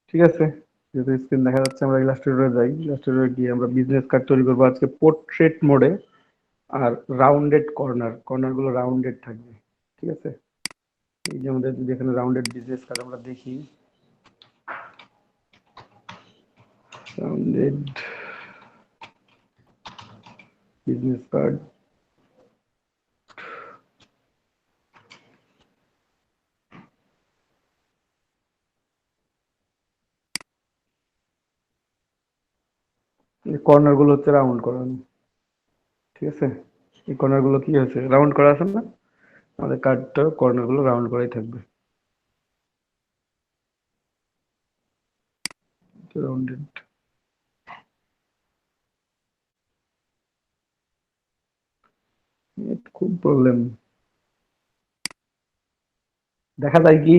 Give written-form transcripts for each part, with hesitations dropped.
ঠিক আছে, যেহেতু স্ক্রিন দেখা যাচ্ছে আমরা ইলাস্ট্রেটরে যাই। ইলাস্ট্রেটরে গিয়ে আমরা বিজনেস কার্ড তৈরি করবো আজকে পোর্ট্রেট মোডে। আর রাউন্ডেড কর্নার, কর্নার গুলো রাউন্ডেড থাকবে। ঠিক আছে, এই যে আমাদের যদি এখানে রাউন্ডেড বিজনেস কার্ড আমরা দেখি, রাউন্ডেড বিজনেস কার্ড, কর্নার গুলো হচ্ছে রাউন্ড করানো। ঠিক আছে, এই কর্নার গুলো কি হয়েছে, রাউন্ড করা আছে না, আমাদের কার্ডটা কর্নার গুলো রাউন্ড করাই থাকবে। রাউন্ডেড, খুব প্রবলেম, দেখা যায় কি?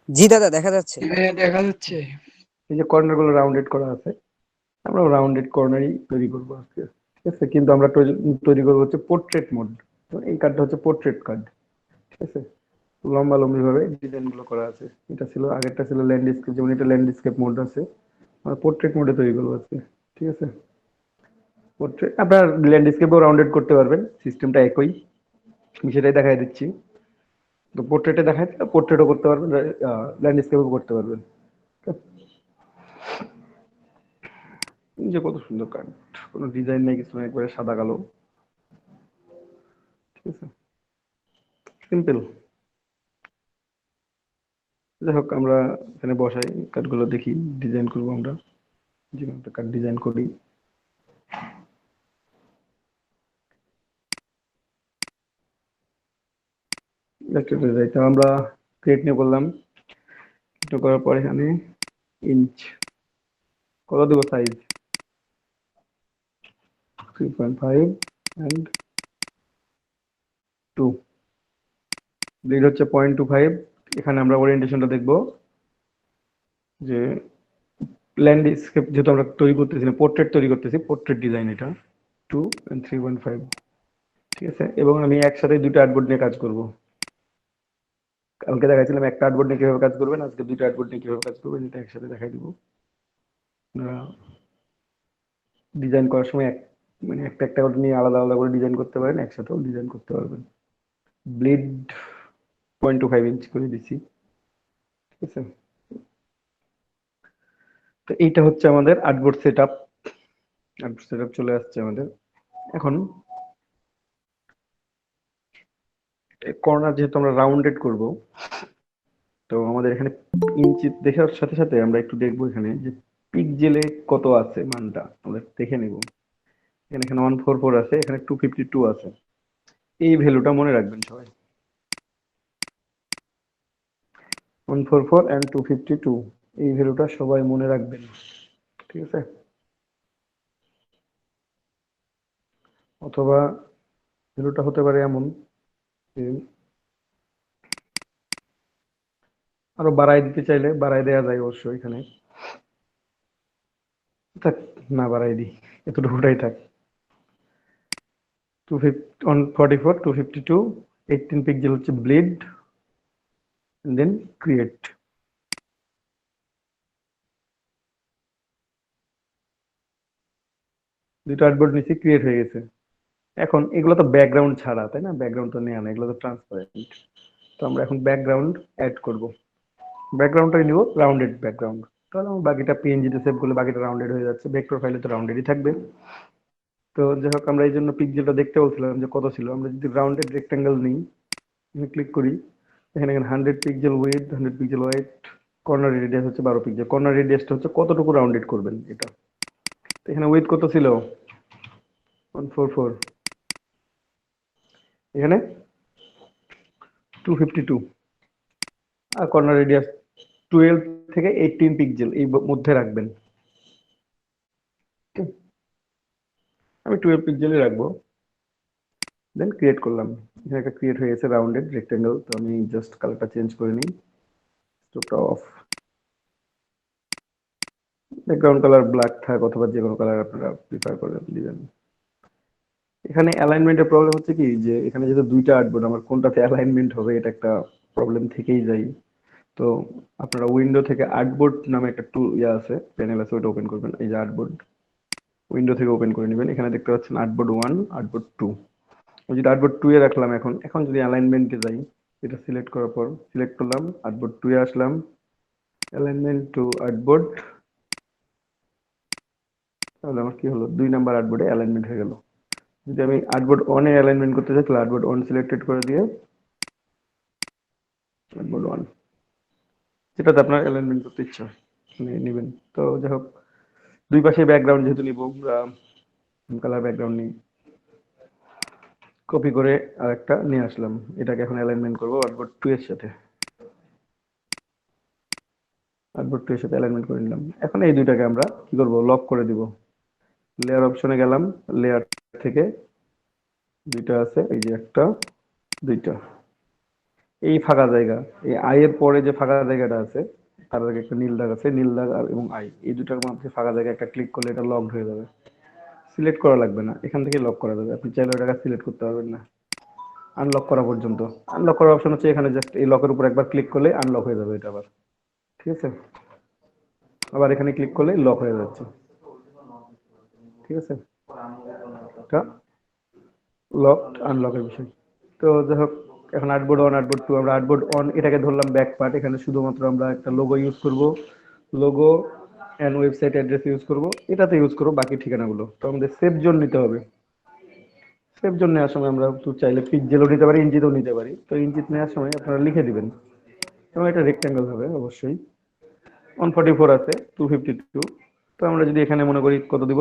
জি দাদা, দেখা যাচ্ছে। হ্যাঁ, দেখা যাচ্ছে। এই যে কর্নার গুলো রাউন্ডেড করা আছে, আমরা রাউন্ডেড কর্নারই তৈরি করবো আজকে। ঠিক আছে, কিন্তু আমরা তৈরি করবো হচ্ছে পোর্ট্রেট মোড। তো এই কার্ডটা হচ্ছে পোর্ট্রেট কার্ড। ঠিক আছে, লম্বা লম্বি ভাবে ডিজাইন গুলো করা আছে। এটা ছিল আগেরটা ছিল ল্যান্ডস্কেপ, যেমন এটা ল্যান্ডস্কেপ মোড আছে, আমরা পোর্ট্রেট মোডে তৈরি করবো আজকে। ঠিক আছে, পোর্ট্রেট আপনার ল্যান্ডস্কেপও রাউন্ডেড করতে পারবেন, সিস্টেমটা একই, আমি সেটাই দেখাই দিচ্ছি। তো পোর্ট্রেটে দেখায়, পোর্ট্রেটও করতে পারবেন, ল্যান্ডস্কেপও করতে পারবেন। এই যে কত সুন্দর কার্ড, কোনো ডিজাইন নেই, কিছু নেই, একবারে সাদা কালো। ঠিক আছে, সিম্পল। যাই হোক, আমরা এখানে বসাই, কার্ডগুলো দেখি, ডিজাইন করবো আমরা, যে কোনো একটা কার্ড ডিজাইন করি। ইলাস্ট্রেটরে যাইতে আমরা ক্রিয়েট নিয়ে করলাম, এটা করার পর এখানে ইঞ্চ কত দেবো, সাইজ 3.5 and 2, লিড হচ্ছে 0.25। এখানে আমরা ওরিয়েন্টেশনটা দেখবো যে ল্যান্ডস্কেপ যেহেতু আমরা তৈরি করতেছি না, পোর্ট্রেট তৈরি করতেছি, পোর্ট্রেট ডিজাইন এটা 2 and 3.5। ঠিক আছে, এবং আমি একসাথে দুটো আর্টবোর্ড নিয়ে কাজ করব। কালকে দেখাইছিলাম একটা আর্টবোর্ড নিয়ে কিভাবে কাজ করবেন, আজকে দুটো আর্টবোর্ড নিয়ে কিভাবে কাজ করবেন, এটা একসাথে দেখাই দিব। ডিজাইন করার সময় মানে একটা একটা করে নিয়ে আলাদা আলাদা করে ডিজাইন করতে পারেন, একসাথেও ডিজাইন করতে পারবেন। ব্লিড 0.25 ইঞ্চ করে দিচ্ছি। ঠিক আছে, তো এইটা হচ্ছে আমাদের artboard set up. Artboard set up চলে আসছে আমাদের। এখন কর্নার যেহেতু আমরা রাউন্ডেড করব, তো আমাদের এখানে ইঞ্চি দেখার সাথে সাথে আমরা একটু দেখবো এখানে যে পিক্সেলে কত আছে মানটা আমরা দেখে নেব। এখানে 144 আছে, এখানে 252 আছে, এই ভ্যালুটা মনে রাখবেন সবাই। 144 and 252, এই ভ্যালুটা সবাই মনে রাখবেন। ঠিক আছে, অথবা ভ্যালুটা হতে পারে এমন যে আরো বাড়াই দিতে চাইলে বাড়াই দেওয়া যায় অবশ্যই, এখানে থাক, না বাড়াই দিই, এতটুকুটাই থাক। 144, 252, 18 পিক্সেল হচ্ছে ব্লিড, দেন ক্রিয়েট। দুটো আর্টবোর্ড নিচে ক্রিয়েট হয়ে গেছে। এখন এগুলো তো ব্যাকগ্রাউন্ড ছাড়া, তাই না, ব্যাকগ্রাউন্ড তো নেওয়া না, এগুলো তো ট্রান্সপারেন্ট। তো আমরা এখন ব্যাকগ্রাউন্ড অ্যাড করব। ব্যাকগ্রাউন্ডটাই নিব রাউন্ডেড ব্যাকগ্রাউন্ড, তাহলে আমার বাকিটা পিএনজিতে সেভ করলে বাকিটা রাউন্ডেড হয়ে যাচ্ছে, ভেক্টর ফাইলে তো রাউন্ডেডই থাকবে। তো যাই হোক, আমরা এই জন্য পিক্সেলটা দেখতে বলছিলাম যে কত ছিল। আমরা যদি রাউন্ডেড রেক্টেঙ্গেল নিই, ক্লিক করি, এখানে 100 pixel with, 100 pixel wide, corner radius হচ্ছে 12 পিক্সেল। কর্নার রেডিয়াসটা হচ্ছে কতটুকু রাউন্ডেড করবেন এটা। তো এখানে উইথ কত ছিল, 144, এখানে 252, আর কর্নার রেডিয়াস 12 থেকে 18 পিক্সেল এই মধ্যে রাখবেন। আমি 12 পিক্সেলই রাখবো, দেন ক্রিয়েট করলাম। এখানে একটা ক্রিয়েট হয়ে গেছে রাউন্ডেড রেক্টেঙ্গেল। তো আমি জাস্ট কালারটা চেঞ্জ করে নিই, স্ট্রোকটা অফ, ব্যাকগ্রাউন্ড কালার ব্ল্যাক থাক অথবা যে কোনো কালার আপনারা প্রিফার করে দিবেন। এখানে অ্যালাইনমেন্টের প্রবলেম হচ্ছে কি, যে এখানে যেহেতু দুইটা আর্টবোর্ড, আমার কোনটাতে অ্যালাইনমেন্ট হবে এটা একটা প্রবলেম থেকেই যায়। তো আপনারা উইন্ডো থেকে আর্টবোর্ড নামে একটা টুল আছে, প্যানেল আছে, ওটা ওপেন করবেন। এই যে আর্টবোর্ড, উইন্ডো থেকে ওপেন করে নেবেন। এখানে দেখতে পাচ্ছেন আর্টবোর্ড 1, আর্টবোর্ড 2। ওই যে আর্টবোর্ড 2 এ রাখলাম। এখন এখন যদি অ্যালাইনমেন্টে যাই, এটা সিলেক্ট করার পর সিলেক্ট করলাম, আর্টবোর্ড 2 এ আসলাম, অ্যালাইনমেন্ট টু আর্টবোর্ড, তাহলে আমার কি হলো, 2 নাম্বার আর্টবোর্ডে অ্যালাইনমেন্ট হয়ে গেল। যদি আমি আর্টবোর্ড 1 এ অ্যালাইনমেন্ট করতে চাই, তাহলে আর্টবোর্ড 1 সিলেক্টেড করে দিয়ে আর্টবোর্ড 1, যেটাতে আপনার অ্যালাইনমেন্ট করতে ইচ্ছা নেবেন। তো যাই হোক, দুই পাশে ব্যাকগ্রাউন্ড যেহেতু নিব, কালার ব্যাকগ্রাউন্ড নিই, কপি করে আরেকটা নিয়ে আসলাম। এটাকে এখন অ্যালাইনমেন্ট করবো আর্টবোর্ড 2 এর সাথে। আর্টবোর্ড 2 এর সাথে অ্যালাইনমেন্ট করে নিলাম। এখন এই দুইটাকে আমরা কি করব, লক করে দিব। লেয়ার অপশনে গেলাম, লেয়ার থেকে দুইটা আছে, এই যে একটা, দুইটা, এই ফাঁকা জায়গা, এই আই এর পরে যে ফাঁকা জায়গাটা আছে, তার আগে একটা নীল দাগ আছে, নীল দাগ এবং আই, এই দুটার মধ্যে ফাঁকা জায়গা একটা ক্লিক করলে এটা লকড হয়ে যাবে। সিলেক্ট করা লাগবে না, এখান থেকে লক করা যাবে। আপনি চাইলে ওটাকে সিলেক্ট করতে পারবেন না আনলক করা পর্যন্ত। আনলক করার অপশন হচ্ছে এখানে, জাস্ট এই লকের উপর একবার ক্লিক করলে আনলক হয়ে যাবে এটা আবার। ঠিক আছে, আবার এখানে ক্লিক করলে লক হয়ে যাচ্ছে। ঠিক আছে, এটা লক আনলকের বিষয়। তো যাই হোক, এখন আর্টবোর্ড 1, আর্টবোর্ড 2, আমরা আর্টবোর্ড 1 এটাকে ধরলাম ব্যাক পার্ট। এখানে শুধুমাত্র আমরা একটা লোগো ইউজ করব, logo and website address use করব, এটাতে ইউজ করব বাকি ঠিকানাগুলো। তো আমাদের সেভ জোন নিতে হবে। সেভ জোন নেওয়ার সময় আমরা তো চাইলে পিক্সেলও নিতে পারি, ইঞ্চিতেও নিতে পারি। তো ইঞ্চিত নেওয়ার সময় আপনারা লিখে দিবেন, এবং এটা রেক্ট্যাঙ্গেল হবে অবশ্যই। 144 আছে, 252। তো আমরা যদি এখানে মনে করি কত দিব,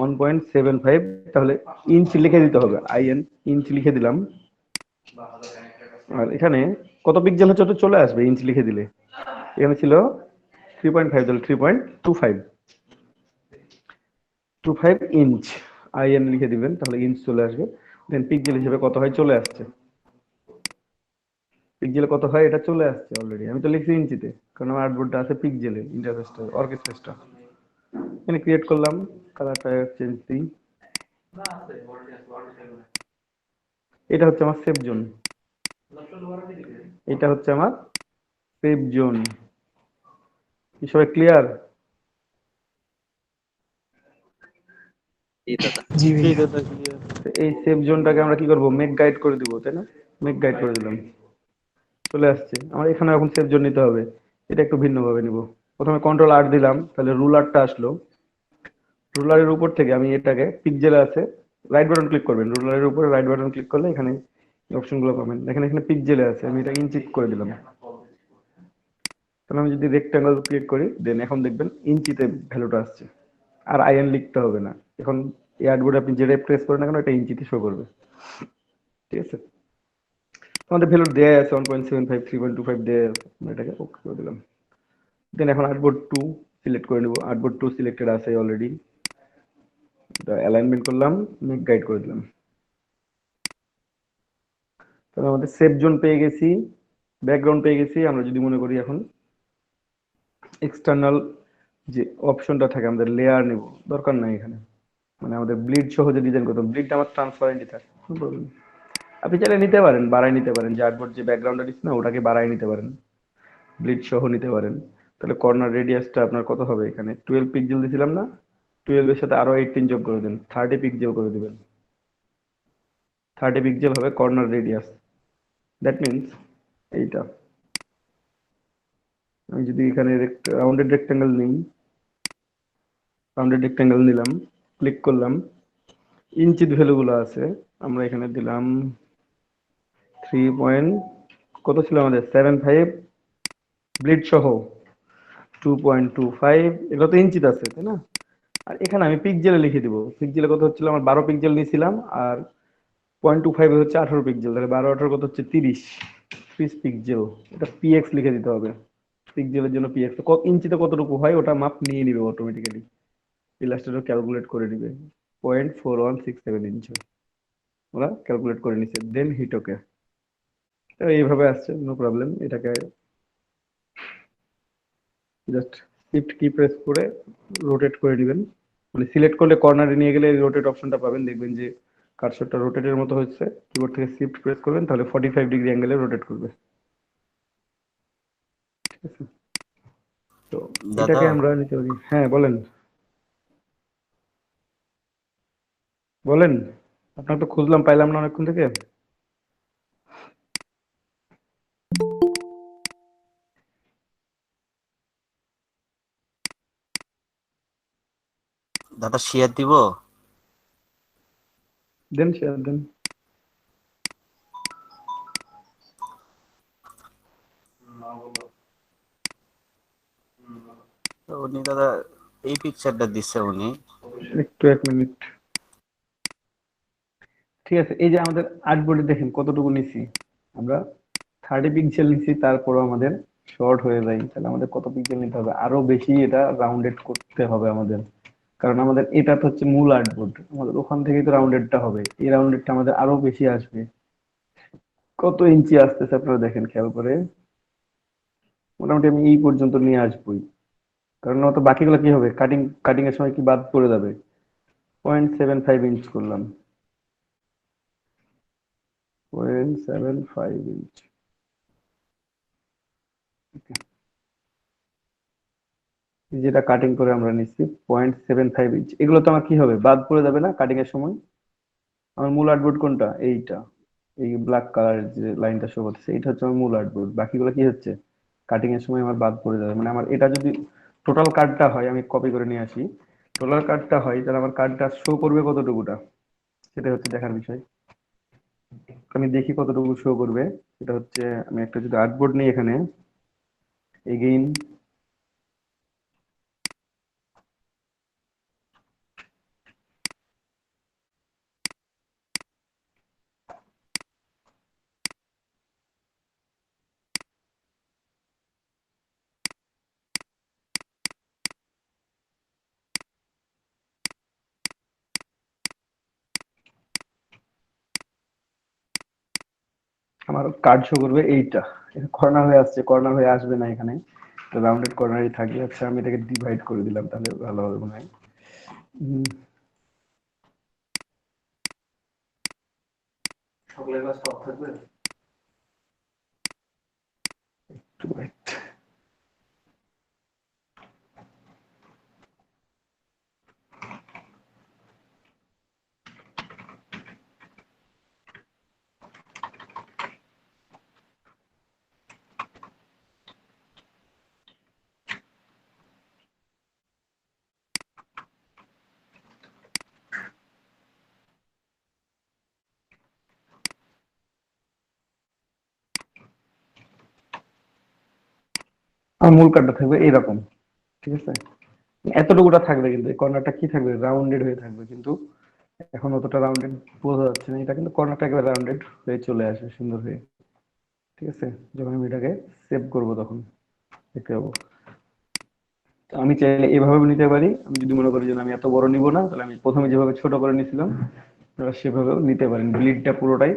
1.75, তাহলে ইঞ্চ লিখে দিতে হবে, আইএন ইঞ্চ লিখে দিলাম। আর এখানে কত পিক্সেল হচ্ছে ওটা চলে আসবে ইঞ্চ লিখে দিলে। এখানে ছিল 3.5, তাহলে 3.25 ইঞ্চ, আইএন লিখে দিবেন, তাহলে ইঞ্চ চলে আসবে। দেন পিক্সেল হিসেবে কত হয় চলে আসছে, পিক্সেলে কত হয় এটা চলে আসছে অলরেডি। আমি তো লিখছি ইঞ্চিতে, কারণ আমার আর্টবোর্ডটা আছে পিক্সেলে, ইন্টারফেসটা অর্কেস্ট্রেসটা। এখানে ক্রিয়েট করলাম, কালারটা চেঞ্জ দিই। এটা হচ্ছে আমার সেভ জোন, এটা হচ্ছে আমার সেভ জোন। কি সবাই ক্লিয়ার? জি দাদা। জি জি ভাইয়া। দাদা ক্লিয়ার। এই সেভ জোনটাকে আমরা কি করব, মেক গাইড করে দিব, তাই না? মেক গাইড করে দিলাম, চলে আসছে। আমার এখানে এখন সেভ জোন নিতে হবে, এটা একটু ভিন্ন ভাবে নিব। প্রথমে কন্ট্রোল আর দিলাম, তাহলে রুলারটা আসলো। রুলারের উপর থেকে আমি এটাকে, পিক্সেলে আছে, রাইট বাটন ক্লিক করবেন, রুলারের উপরে রাইট বাটন ক্লিক করলে এখানে অপশনগুলো পাবেন। এখানে এখানে পিক্সেলে আছে, আমি এটা ইঞ্চিত করে দিলাম। তাহলে আমি যদি রেক্ট্যাঙ্গল ক্লিক করি, দেন এখন দেখবেন ইঞ্চিতে ভ্যালুটা আসছে, আর আইএন লিখতে হবে না। এখন এই আর্টবোর্ডে আপনি যেটা প্রেস করেন না কেন, এটা ইঞ্চিতে শো করবে। ঠিক আছে, আমাদের ভ্যালু দেয়া আছে 1.75, 3.25 দেয়া আছে, আমরা এটাকে ওকে করে দিলাম। দেন এখন আর্টবোর্ড 2 সিলেক্ট করে নেব, আর্টবোর্ড 2 সিলেক্টেড আছে অলরেডি। এটা অ্যালাইনমেন্ট করলাম, মেক গাইড করে দিলাম। তাহলে আমাদের সেভ জোন পেয়ে গেছি, ব্যাকগ্রাউন্ড পেয়ে গেছি। আমরা যদি মনে করি এখন এক্সটার্নাল যে অপশনটা থাকে, আমাদের লেয়ার নেব, দরকার নাই এখানে, মানে আমাদের ব্লিড সহ যে ডিজাইন করতাম, ব্লিডটা আমার ট্রান্সপারেন্টই থাকে, কোনো প্রবলেম। আপনি চাইলে নিতে পারেন, বাড়াই নিতে পারেন, যে আর্টবোর্ড যে ব্যাকগ্রাউন্ডটা দিচ্ছে না, ওটাকে বাড়াই নিতে পারেন, ব্লিড সহ নিতে পারেন। তাহলে কর্নার রেডিয়াসটা আপনার কত হবে, এখানে 12 পিক্সেল দিয়েছিলাম না, 12 এর সাথে আরো 18 যোগ করে দেন, 30 পিক্সেল করে দিবেন। 30 পিক্সেল হবে কর্নার রেডিয়াস। দ্যাট মিনস এইটা। আমি যদি এখানে রাউন্ডেড রেক্ট্যাঙ্গেল নিই, রাউন্ডেড রেক্ট্যাঙ্গেল নিলাম, ক্লিক করলাম, ইঞ্চিত ভ্যালুগুলো আছে, আমরা এখানে দিলাম 3 কত ছিল আমাদের, 75, ব্লিড সহ 2.25, এগুলো তো ইঞ্চিত আছে, তাই না? আর এখানে আমি পিক্সেলে লিখে দিব, পিক্সেলে কত হচ্ছিল, আমার 12 পিক্সেল নিয়েছিলাম, আর 0.25 হচ্ছে 18 পিক্সেল, তাহলে 12 18 কত হচ্ছে 30 পিক্সেল। এটা পিএক্স লিখে দিতে হবে, পিক্সেলের জন্য পিএক্স। কত ইঞ্চিতে কতটুকু হয় ওটা মাপ নিয়ে নিবে অটোমেটিক্যালি, ইলাস্ট্রেটর ক্যালকুলেট করে দিবে। 0.4167 ইঞ্চ ওরা ক্যালকুলেট করে নিচ্ছে, দেন হিট ওকে। তো এইভাবে আসছে, নো প্রবলেম। এটাকে জাস্ট শিফট কি প্রেস করে রোটেট করে দিবেন, মানে সিলেক্ট করলে কর্নারে নিয়ে গেলে রোটেট অপশনটা পাবেন, দেখবেন যে কার্সরটা রোটেটের মতো হচ্ছে, কিবোর্ড থেকে শিফট প্রেস করবেন তাহলে 45 ডিগ্রি অ্যাঙ্গেলে রোটেট করবে। ঠিক আছে, তো দাদা এটাকে আমরা নিতে পারি। হ্যাঁ বলেন বলেন, আপনার তো খুঁজলাম পাইলাম না অনেকক্ষণ থেকে। দাদা শেয়ার দিব। দেন শেয়ার দেন। তো উনি দাদা এই পিকচারটা দিচ্ছে উনি। একটু 1 মিনিট। ঠিক আছে, এই যে আমাদের আর্টবোর্ডে দেখেন কতটুকু নিছি আমরা, 30 পিক্সেল নিছি, তারপরও আমাদের শর্ট হয়ে যায়। তাহলে আমাদের কত পিক্সেল নিতে হবে? আরো বেশি এটা রাউন্ডেড করতে হবে আমাদের, কারণ আমাদের এটা তো হচ্ছে মূল আর্টবোর্ড, আমাদের ওখান থেকেই তো রাউন্ডেডটা হবে। এই রাউন্ডেডটা আমাদের আরো বেশি আসবে। কত ইঞ্চি আসতেছে আপনারা দেখেন খেয়াল করে, মোটামুটি আমি এই পর্যন্ত নিয়ে আসবোই, কারণ নয়তো বাকিগুলো কি হবে, কাটিং কাটিং এর সময় কি বাদ পড়ে যাবে। 0.75 ইঞ্চ করলাম, 0.75 ইঞ্চ। যেটা কাটিং করে আমরা নিচ্ছি 0.75 ইঞ্চ, এগুলো তো আমার কি হবে, বাদ পড়ে যাবে না কাটিং এর সময়। আমার মূল আর্টবোর্ড কোনটা? এইটা, এই ব্ল্যাক কালার যে লাইনটা শো করতেছে, এটা হচ্ছে আমার মূল আর্টবোর্ড। বাকিগুলো কি হচ্ছে, কাটিং এর সময় আমার বাদ পড়ে যাবে। মানে আমার এটা যদি টোটাল কার্ডটা হয়, আমি কপি করে নিয়ে আসি, টোটাল কার্ডটা হয়, তাহলে আমার কার্ডটা শো করবে কতটুকুটা, সেটা হচ্ছে দেখার বিষয়। আমি দেখি কতটুকু শো করবে। সেটা হচ্ছে, আমি একটা যদি আর্টবোর্ড নিই এখানে, এগেইন আমার কার্ড শো করবে এইটা। কর্নার হয়ে আসছে, কর্নার হয়ে আসবে না এখানে, তো রাউন্ডেড কর্নারই থাকবে। আচ্ছা আমি এটাকে ডিভাইড করে দিলাম, তাহলে ভালো হবে মনে হয়। সকলের কাছে সব থাকবে। Right. আমার মূল কার্ডটা থাকবে এইরকম, ঠিক আছে। এতটুকুটা থাকবে, কিন্তু এই কর্নারটা কি থাকবে, রাউন্ডেড হয়ে থাকবে। কিন্তু এখন অতটা রাউন্ডেড বোঝা যাচ্ছে না, এটা কিন্তু কর্নারটা একেবারে রাউন্ডেড হয়ে চলে আসবে সুন্দর হয়ে। ঠিক আছে, যখন আমি এটাকে সেভ করব তখন দেখতে পাবো। তো আমি চাইলে এভাবে নিতে পারি। আমি যদি মনে করি যে না, আমি এত বড় নিব না, তাহলে আমি প্রথমে যেভাবে ছোট করে নিয়েছিলাম আপনারা সেভাবেও নিতে পারেন। ব্লিডটা পুরোটাই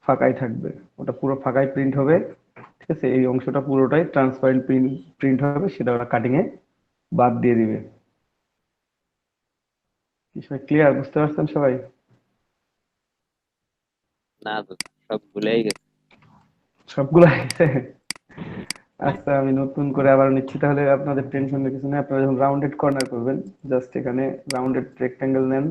ফাঁকাই থাকবে, ওটা পুরো ফাঁকাই প্রিন্ট হবে। ঠিক আছে, এই অংশটা পুরোটাই ট্রান্সপারেন্ট প্রিন্ট হবে, সেটা ওরা কাটিং এ বাদ দিয়ে দিবে। বিষয় ক্লিয়ার, বুঝতে পারছেন সবাই? না দাদা, সব ভুলেই গেছে। সবগুলো আছে। আচ্ছা আমি নতুন করে আবার নিচ্ছি, তাহলে আপনাদের টেনশনের কিছু নেই। আপনারা যখন রাউন্ডেড কর্নার করবেন, জাস্ট এখানে রাউন্ডেড রেক্টেঙ্গেল নেন।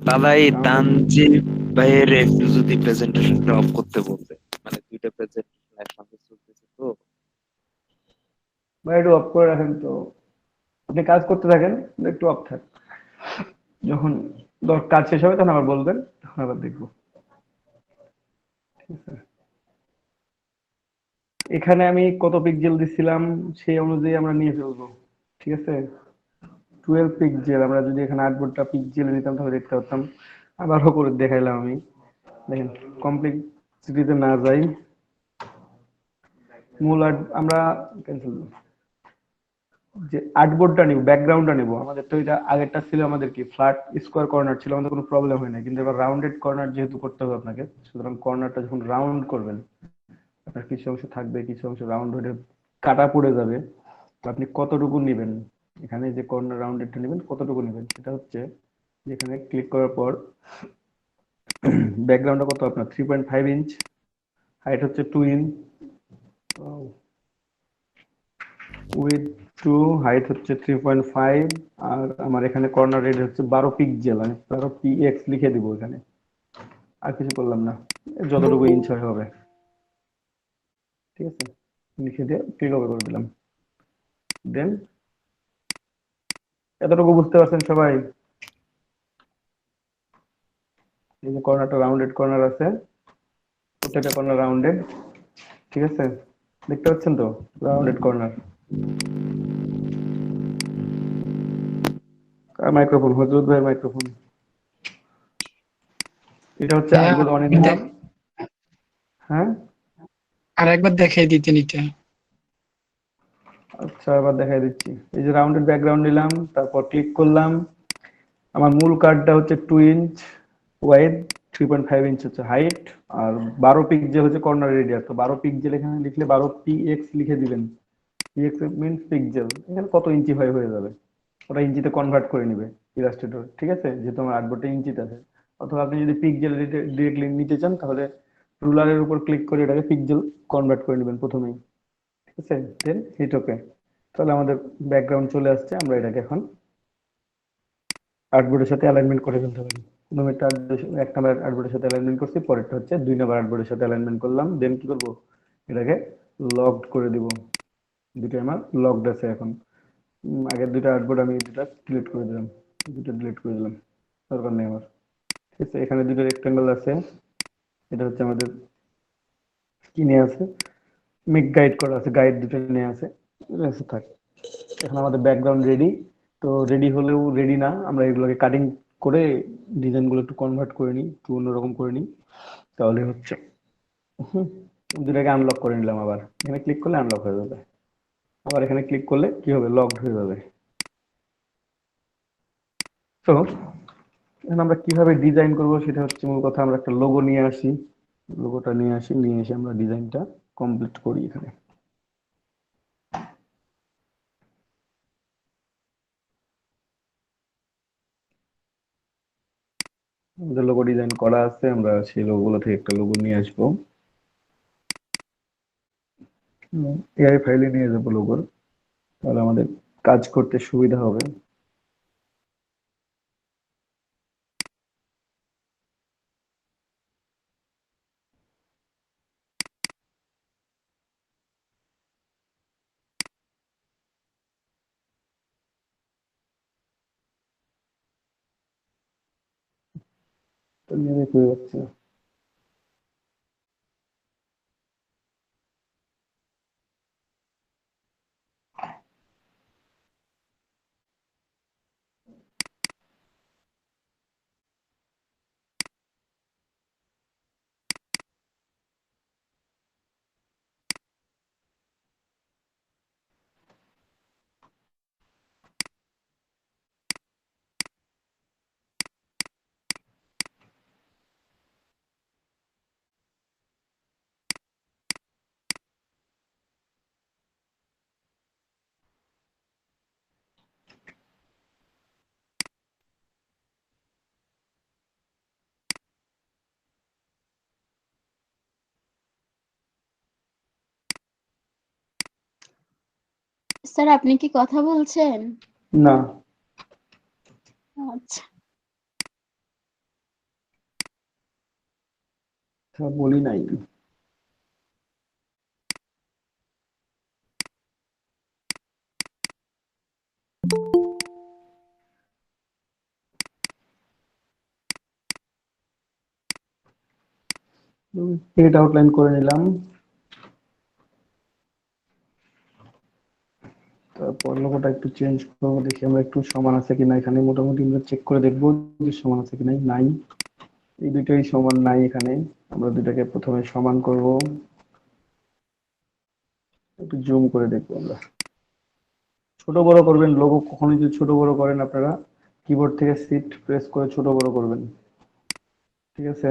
দাদা এই তানজিব ভাইয়ের একটু যদি প্রেজেন্টেশনটা অফ করতে বলতে, মানে দুইটা প্রেজেন্টেশন একসাথে চলতেছে তো। বা একটু অফ করে রাখেন তো, আপনি কাজ করতে থাকেন, একটু অফ থাক। যখন কাজ শেষ হবে তখন আবার বলবেন, তখন আবার দেখবো। ঠিক আছে, এখানে আমি কত পিক্সেল দিছিলাম সেই অনুযায়ী আমরা নিয়ে ফেলবো। ঠিক আছে, 12 পিক্সেল। আমরা যদি এখানে আর্টবোর্ডটা পিক্সেলে নিতাম তাহলে দেখতে পারতাম। আবারও করে দেখাইলাম আমি, দেখেন কমপ্লেক্সিটিতে না যাই, মূল আর্ট আমরা ক্যান্সেল, যে আর্টবোর্ডটা নিব, ব্যাকগ্রাউন্ডটা নিব। আমাদের তো এটা আগেরটা ছিল আমাদের কি ফ্ল্যাট স্কোয়ার কর্নার ছিল, আমাদের কোনো প্রবলেম হয় না। কিন্তু এবার রাউন্ডেড কর্নার যেহেতু করতে হবে আপনাকে, সুতরাং কর্নারটা যখন রাউন্ড করবেন, আপনার কিছু অংশ থাকবে, কিছু অংশ রাউন্ড হয়ে কাটা পড়ে যাবে। তো আপনি কতটুকু নেবেন, এখানে যে কর্নার রাউন্ডেডটা নেবেন কতটুকু নেবেন, সেটা হচ্ছে যেখানে ক্লিক করার পর ব্যাকগ্রাউন্ডটা কত আপনার 3.5 ইঞ্চ, হাইট হচ্ছে 2 ইঞ্চ, উইথ 2, হাইট হচ্ছে 3.5, আর আমার এখানে কর্নার রেড হচ্ছে 12 পিক্সেল, আমি 12 px লিখে দিব এখানে, আর কিছু করলাম না, যতটুকু ইঞ্চ হয় হবে, ঠিক আছে, লিখে দিয়ে ক্লিক ওকে করে দিলাম। দেন এতটুকু বুঝতে পারছেন সবাই? এই যে কর্নারটা রাউন্ডেড কর্নার আছে, প্রত্যেকটা কর্নার রাউন্ডেড, ঠিক আছে, দেখতে পাচ্ছেন তো রাউন্ডেড কর্নার। আর মাইক্রোফোন, হজরত ভাইয়ের মাইক্রোফোন। এটা হচ্ছে হ্যাঁ, আর্টবোর্ড অনে নিলাম। হ্যাঁ আর একবার দেখাই দিতে নিতে। আচ্ছা, আবার দেখাই দিচ্ছি। এই যে রাউন্ডেড ব্যাকগ্রাউন্ড নিলাম, তারপর ক্লিক করলাম। আমার মূল কার্ডটা হচ্ছে 2 ইঞ্চ ওয়াইড, 3.5 ইঞ্চ হচ্ছে হাইট, আর 12 পিক্সেল হচ্ছে কর্নার রেডিয়াস। তো 12 পিক্সেল এখানে লিখলে 12 px লিখে দিবেন। px মিনস পিক্সেল, এখানে কত ইঞ্চি হয় হয়ে যাবে, ওটা ইঞ্চিতে কনভার্ট করে নিবে ইলাস্ট্রেটর, ঠিক আছে, যেহেতু আমার আর্টবোর্ডে ইঞ্চিতে আছে। অথবা আপনি যদি পিক্সেল ডিরেক্টলি নিতে চান, তাহলে রুলারের উপর ক্লিক করে এটাকে পিক্সেল কনভার্ট করে নেবেন প্রথমেই, ঠিক আছে, দেন হিট ওকে। তাহলে আমাদের ব্যাকগ্রাউন্ড চলে আসছে, আমরা এটাকে এখন আর্টবোর্ডের সাথে অ্যালাইনমেন্ট করে ফেলতে পারি। প্রথমে এক নাম্বার আর্টবোর্ডের সাথে অ্যালাইনমেন্ট করছি, পরেরটা হচ্ছে 2 নাম্বার আর্টবোর্ডের সাথে অ্যালাইনমেন্ট করলাম। দেন কি করব, এটাকে লকড করে দিব। দুটো আমার লকড আছে এখন। আগের দুটো আর্টবোর্ড আমি দুটা ডিলিট করে দিলাম, দুটো ডিলিট করে দিলাম, দরকার নেই আমার, ঠিক আছে। এখানে দুটো রেক্টেঙ্গেল আছে, এটা হচ্ছে আমাদের কি নিয়ে আছে, মেক গাইড করা আছে, গাইড দুটো নিয়ে আছে, এটা আছে থাক। এখন আমাদের ব্যাকগ্রাউন্ড রেডি। তো রেডি হলেও রেডি না, আমরা এগুলোকে কাটিং করে ডিজাইনগুলো একটু কনভার্ট করে নিই, একটু অন্যরকম করে নিই, তাহলে হচ্ছে। হুম, দুটাকে আনলক করে নিলাম, আবার এখানে ক্লিক করলে আনলক হয়ে যাবে, আবার এখানে ক্লিক করলে কি হবে, লকড হয়ে যাবে। তো এখন আমরা কিভাবে ডিজাইন করব সেটা হচ্ছে মূল কথা। আমরা একটা লোগো নিয়ে আসি, লোগোটা নিয়ে আসি, নিয়ে এসে আমরা ডিজাইনটা কমপ্লিট করি। এখানে আমাদের লোগো ডিজাইন করা আছে, আমরা সেই লোগোগুলো থেকে একটা লোগো নিয়ে আসবো, এআই ফাইলে নিয়ে যাবো লোগোর, তাহলে আমাদের কাজ করতে সুবিধা হবে। তো নিয়ে দেখতে যাচ্ছি। স্যার আপনি কি কথা বলছেন? না, আচ্ছা, তা বলি নাই। হেড আউটলাইন করে নিলাম, তারপর লোগোটা একটু চেঞ্জ করবো, দেখি আমরা একটু সমান আছে কিনা এখানে। মোটামুটি আমরা চেক করে দেখবো যে সমান আছে কিনা। নাই, এই দুইটাই সমান নাই এখানে। আমরা দুটাকে প্রথমে সমান করব, একটু জুম করে দেখবো আমরা। ছোট বড় করবেন, লোগো কখনোই যদি ছোট বড় করেন আপনারা কিবোর্ড থেকে শিফট প্রেস করে ছোট বড় করবেন, ঠিক আছে,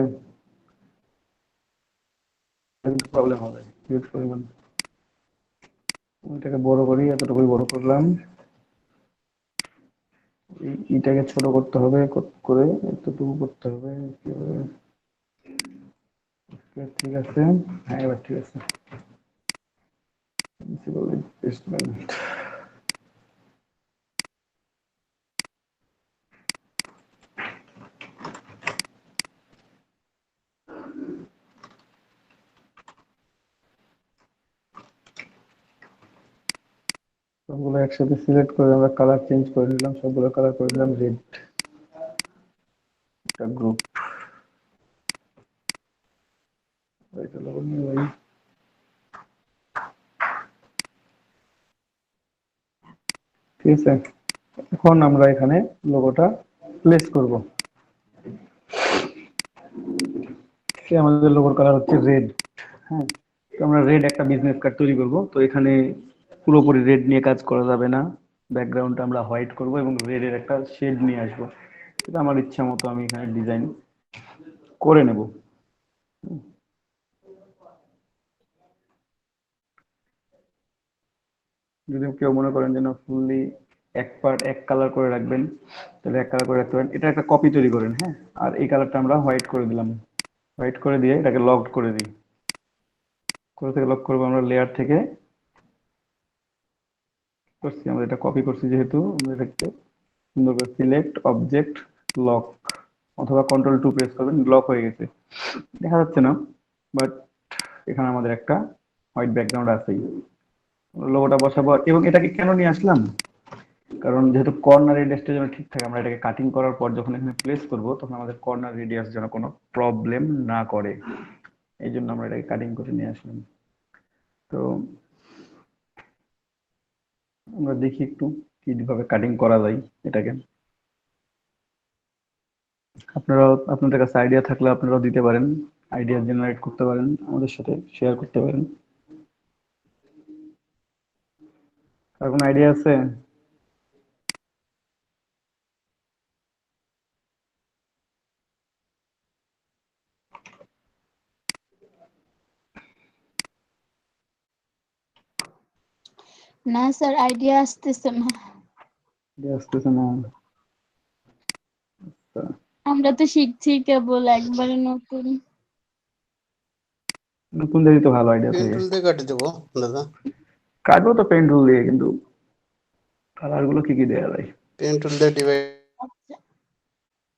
প্রবলেম হবে হিউজ পরিমাণ। এটাকে বড় করি, এতটুকুই বড় করলাম। এটাকে ছোট করতে হবে, করে এতটুকু করতে হবে, কিভাবে ঠিক আছে, হ্যাঁ এবার ঠিক আছে। Principal investment। সবগুলো একসাথে সিলেক্ট করে আমরা কালার চেঞ্জ করে নিলাম, সবগুলো কালার করে দিলাম রেড। একটা গ্রুপ এটা লোগো ভাই। ঠিক আছে, এখন আমরা এখানে লোগোটা প্লেস করব। সে আমাদের লোগোর কালার হচ্ছে রেড। হ্যাঁ, তো আমরা রেড একটা বিজনেস কার্ড তৈরি করব। তো এখানে পুরোপুরি রেড নিয়ে কাজ করা যাবে না, ব্যাকগ্রাউন্ডটা আমরা হোয়াইট করব এবং রেডের একটা শেড নিয়ে আসবো। এটা আমার ইচ্ছা মতো আমি এখানে ডিজাইন করে নেব। যদি কেউ মনে করেন যে না ফুললি এক পার্ট এক কালার করে রাখবেন, তাহলে এক কালার করে রাখতে পারেন। এটা একটা কপি তৈরি করেন, হ্যাঁ। আর এই কালারটা আমরা হোয়াইট করে দিলাম, হোয়াইট করে দিয়ে এটাকে লকড করে দিই। করে থেকে লক করবো আমরা লেয়ার থেকে করছি, আমরা এটা কপি করছি যেহেতু আমরা এটাকে সুন্দর করে সিলেক্ট অবজেক্ট লক অথবা কন্ট্রোল 2 প্রেস করবেন, লক হয়ে গেছে। দেখা যাচ্ছে না, বাট এখানে আমাদের একটা হোয়াইট ব্যাকগ্রাউন্ড আছেই। লোগোটা বসাবো এবং এটাকে কেন নিয়ে আসলাম, কারণ যেহেতু কর্নার রেডিয়াসটা যেন ঠিক থাকে, আমরা এটাকে কাটিং করার পর যখন এখানে প্লেস করব তখন আমাদের কর্নার রেডিয়াস যেন কোনো প্রবলেম না করে, এই জন্য আমরা এটাকে কাটিং করে নিয়ে আসলাম। তো আমরা দেখি একটু কিভাবে কাটিং করা যায় এটাকে। আপনারা আপনাদের কাছে আইডিয়া থাকলে আপনারাও দিতে পারেন, আইডিয়া জেনারেট করতে পারেন, আমাদের সাথে শেয়ার করতে পারেন। আর কোনো আইডিয়া আছে? না স্যার, আইডিয়া আসতেছে না। আইডিয়া আসতেছে না? আচ্ছা, আমরা তো শিখছি কেবল, একবারে নতুন। নতুনদেরই তো ভালো আইডিয়া পেন থাকে। টুল দিয়ে কাটি দেবো দাদা। কাটবো তো পেন টুল দিয়ে, কিন্তু কালার গুলো কি কি দেওয়া যায়? পেন টুল দিয়ে ডিভাইড আচ্ছা,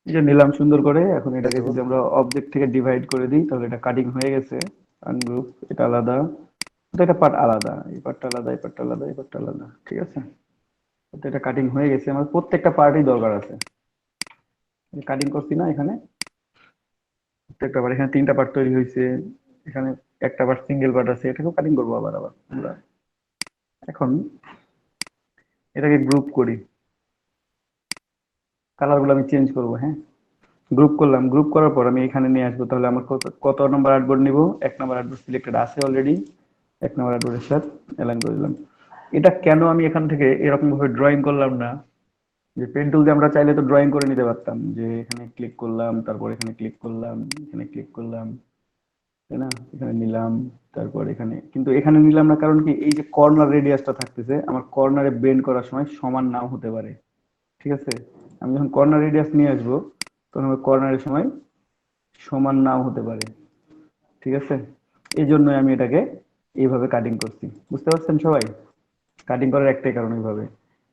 এই যে নিলাম সুন্দর করে। এখন এটাকে দেবো। যদি আমরা অবজেক্ট থেকে ডিভাইড করে দিই তাহলে এটা কাটিং হয়ে গেছে। আনগ্রুপ এটা আলাদা, এটা পার্ট আলাদা, এই পার্টটা আলাদা, এই পার্টটা আলাদা, এই পার্টটা আলাদা। ঠিক আছে, তো এটা কাটিং হয়ে গেছে। আমার প্রত্যেকটা পার্টই দরকার আছে, কাটিং করছি না এখানে প্রত্যেকটা পার্ট। এখানে 3টা পার্ট তৈরি হয়েছে, এখানে একটা পার্ট সিঙ্গেল পার্ট আছে, এটাকেও কাটিং করবো আবার আবার আমরা। এখন এটাকে গ্রুপ করি, কালার গুলো আমি চেঞ্জ করবো। হ্যাঁ, গ্রুপ করলাম, গ্রুপ করার পর আমি এখানে নিয়ে আসবো। তাহলে আমার কত কত নম্বর আর্টবোর্ড নিব? 1 নম্বর আর্টবোর্ড সিলেক্টেড আছে অলরেডি, 1 নম্বর আর্টবোর্ডের সাথে অ্যালাইন করে দিলাম। এটা কেন আমি এখান থেকে এরকম ভাবে ড্রয়িং করলাম না, যে পেন টুল দিয়ে আমরা চাইলে তো ড্রয়িং করে নিতে পারতাম, যে এখানে ক্লিক করলাম, তারপর এখানে ক্লিক করলাম, এখানে ক্লিক করলাম, তাই না, এখানে নিলাম, তারপর এখানে। কিন্তু এখানে নিলাম না কারণ কি, এই যে কর্নার রেডিয়াসটা থাকতেছে আমার কর্নারে বেন্ড করার সময় সমান নাও হতে পারে। ঠিক আছে, আমি যখন কর্নার রেডিয়াস নিয়ে আসবো তখন আমার কর্নারের সময় সমান নাও হতে পারে। ঠিক আছে, এই জন্যই আমি এটাকে এইভাবে কাটিং করছি। বুঝতে পারছেন সবাই? কাটিং করার একটাই কারণ এইভাবে,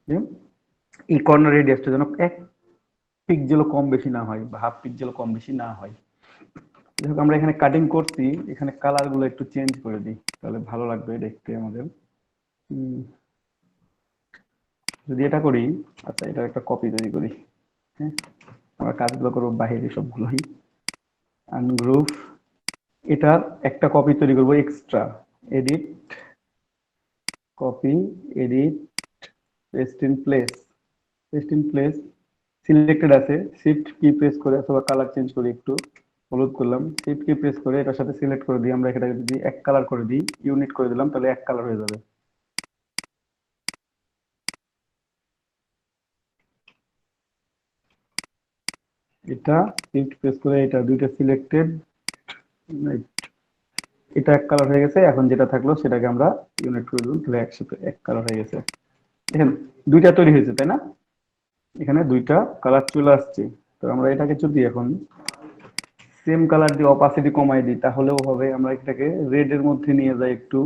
যে এই কর্নার রেডিয়াসটা যেন 1 পিক্সেলও কম বেশি না হয় বা হাফ পিক্সেলও কম বেশি না হয়। যাই হোক, আমরা এখানে কাটিং করছি, এখানে কালার গুলো একটু চেঞ্জ করে দিই, তাহলে ভালো লাগবে দেখতে আমাদের। যদি এটা করি, আচ্ছা এটা একটা কপি তৈরি করি। হ্যাঁ, আমরা কাজগুলো করবো বাইরে সবগুলোই। আনগ্রুপ, এটার একটা কপি তৈরি করবো extra. Edit, copy, edit, paste in place. Paste in place selected আছে, শিফট কি প্রেস করে অথবা কালার চেঞ্জ করে একটু হলুদ করলাম, শিফট কি প্রেস করে এটার সাথে সিলেক্ট করে দিই। আমরা এটাকে যদি এক কালার করে দিই, ইউনিট করে দিলাম, তাহলে এক কালার হয়ে যাবে। এটা শিফট প্রেস করে এটা দুইটা সিলেক্টেড, এটা এক কালার হয়ে গেছে। এখন যেটা থাকলো সেটাকে আমরা ইউনিট করে দিলাম, তাহলে একসাথে এক কালার হয়ে গেছে। দেখেন দুইটা তৈরি হয়েছে, তাই না? এখানে দুইটা কালার চলে আসছে। তো আমরা এটাকে যদি এখন সেম কালার দিয়ে অপাসিটি কমাই দিই তাহলেও হবে। আমরা এটাকে রেড এর মধ্যে নিয়ে যাই একটু,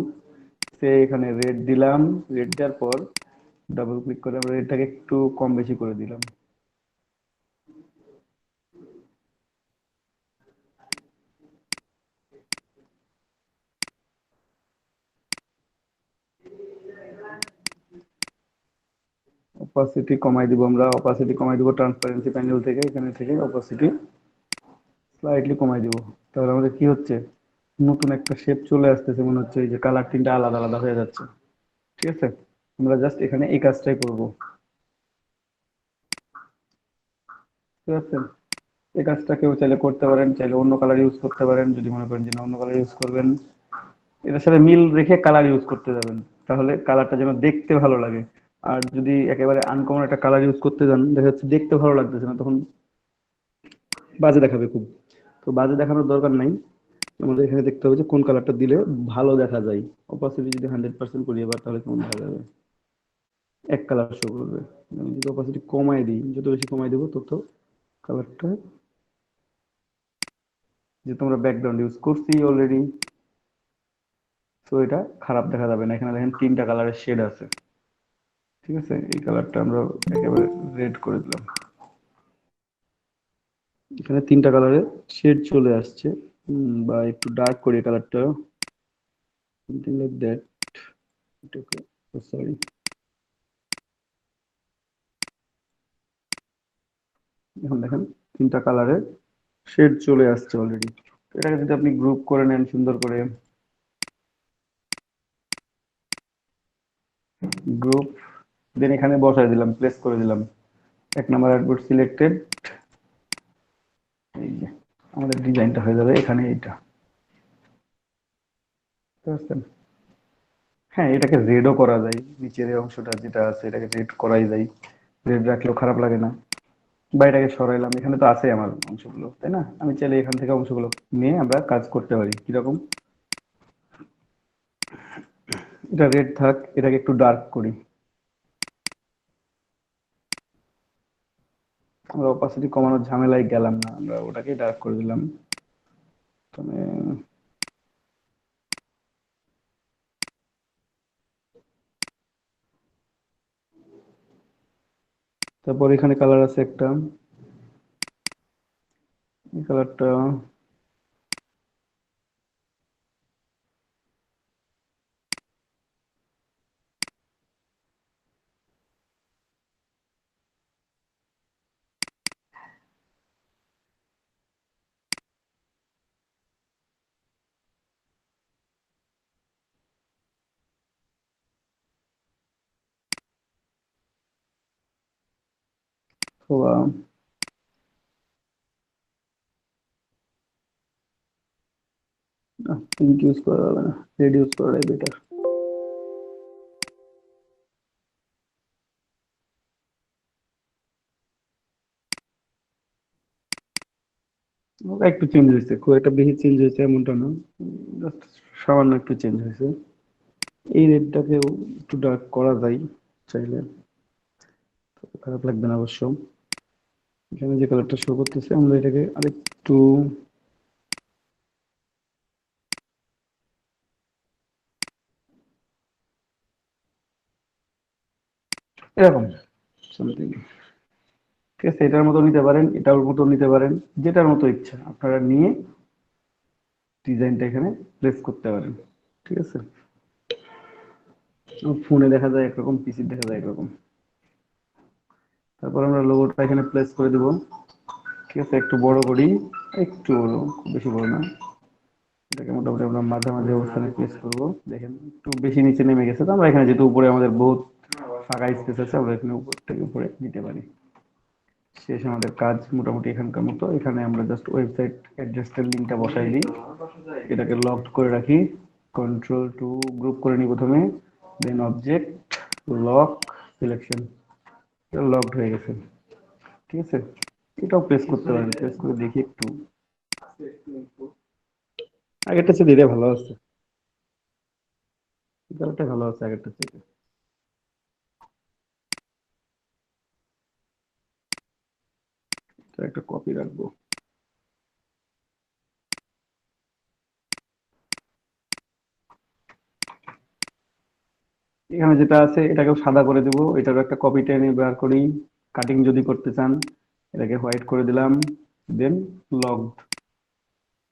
সে এখানে রেড দিলাম, রেড দেওয়ার পর ডাবল ক্লিক করে আমরা এটাকে একটু কম বেশি করে দিলাম। অপাসিটি কমাই দিব, আমরা অপাসিটি কমাই দিব ট্রান্সপারেন্সি প্যানেল থেকে, এখানে থেকে অপাসিটি স্লাইটলি কমাই দিব। তাহলে আমাদের কি হচ্ছে, নতুন একটা শেপ চলে আসতেছে, মনে হচ্ছে এই যে কালার তিনটা আলাদা আলাদা হয়ে যাচ্ছে। ঠিক আছে, আমরা জাস্ট এখানে এই কাজটাই করব। ঠিক আছে, এই কাজটা কেউ চাইলে করতে পারেন, চাইলে অন্য কালার ইউজ করতে পারেন, যদি মনে করেন যে না অন্য কালার ইউজ করবেন, এটার সাথে মিল রেখে কালার ইউজ করতে যাবেন, তাহলে কালারটা যেন দেখতে ভালো লাগে। আর যদি একেবারে আনকমন একটা কালার ইউজ করতে যান, দেখা যাচ্ছে দেখতে ভালো লাগতেছে না, তখন বাজে দেখাবে খুব। তো বাজে দেখানোর দরকার নাই, আমাদের এখানে দেখতে হবে যে কোন কালারটা দিলে ভালো দেখা যায়। অপাসিটি যদি 100% করি এবার, তাহলে কেমন দেখা যাবে, এক কালার শো করবে। আমি যদি অপাসিটি কমাই দিই, যত বেশি কমাই দেবো তত কালারটা, যেহেতু আমরা ব্যাকগ্রাউন্ড ইউজ করছি অলরেডি, তো এটা খারাপ দেখা যাবে না। এখানে দেখেন তিনটা কালারের শেড আছে। ঠিক আছে, এই কালারটা আমরা একেবারে রেড করে দিলাম, এখানে তিনটা কালারের শেড চলে আসছে। বা একটু ডার্ক করি কালারটা, something like that. এটাকে, সরি, এখন দেখেন তিনটা কালারের শেড চলে আসছে অলরেডি। এটাকে যদি আপনি গ্রুপ করে নেন সুন্দর করে, গ্রুপ দেন এখানে বসাই দিলাম, প্লেস করে দিলাম, এক নাম্বার আউটপুট সিলেক্টেড, এই যে আমাদের ডিজাইনটা হয়ে যাবে এখানে এইটা। বুঝতে পারছেন? হ্যাঁ, এটাকে রেডও করা যায়, নিচের এই অংশটা যেটা আছে এটাকে রেড করাই যায়, রেড রাখলেও খারাপ লাগে না। বা এটাকে সরাইলাম, এখানে তো আছে আমার অংশগুলো, তাই না? আমি চাইলে এখান থেকে অংশগুলো নিয়ে আমরা কাজ করতে পারি। কিরকম, এটা রেড থাক, এটাকে একটু ডার্ক করি, আমরা অপাসিটি কমানোর ঝামেলায় গেলাম না, আমরা ওটাকে ডার্ক করে দিলাম। তবে তারপর এখানে কালার আছে একটা, এই কালারটা অথবা পিঙ্ক ইউজ করা যাবে না, রেড ইউজ করাটাই বেটার। একটু চেঞ্জ হয়েছে, খুব একটা বেশি চেঞ্জ হয়েছে এমনটা না, জাস্ট সামান্য একটু চেঞ্জ হয়েছে। এই রেডটাকেও একটু ডার্ক করা যায় চাইলে, খারাপ লাগবে না অবশ্য। এখানে যে কালারটা শো করতেছে আমরা এটাকে আরেকটু এরকম সামথিং। ঠিক আছে, এটার মতো নিতে পারেন, এটার মতো নিতে পারেন, যেটার মতো ইচ্ছা আপনারা নিয়ে ডিজাইনটা এখানে প্লেস করতে পারেন। ঠিক আছে, ফোনে দেখা যায় একরকম, পিসি দেখা যায় একরকম। তারপর আমরা লোগোটা এখানে প্লেস করে দিব। ঠিক আছে, একটু বড় করি, একটু বড়, খুব বেশি বড় না। এটাকে মোটামুটি আমরা মাঝামাঝি অবস্থানে প্লেস করব। দেখেন একটু বেশি নিচে নেমে গেছে, তো আমরা এখানে যেহেতু উপরে আমাদের বহুত ফাঁকা স্পেস আছে, আমরা এখানে উপর থেকে উপরে নিতে পারি। শেষ আমাদের কাজ মোটামুটি এখানকার মতো। এখানে আমরা জাস্ট ওয়েবসাইট অ্যাড্রেসের লিঙ্কটা বসাই দিই, এটাকে লকড করে রাখি, কন্ট্রোল টু গ্রুপ করে নিই প্রথমে, then object lock selection, locked হয়ে গেছে। ঠিক আছে, এটাও প্রেস করতে পারেন, প্রেস করে দেখি একটু, আগেরটা চেয়ে এটা ভালো আছে, এটা ভালো আছে আগেরটা চেয়ে। তো একটা কপি রাখবো। এখানে যেটা আছে এটাকেও সাদা করে দেবো, এটারও একটা কপি টেনে বের করি। কাটিং যদি করতে চান এটাকে হোয়াইট করে দিলাম, দেন লকড।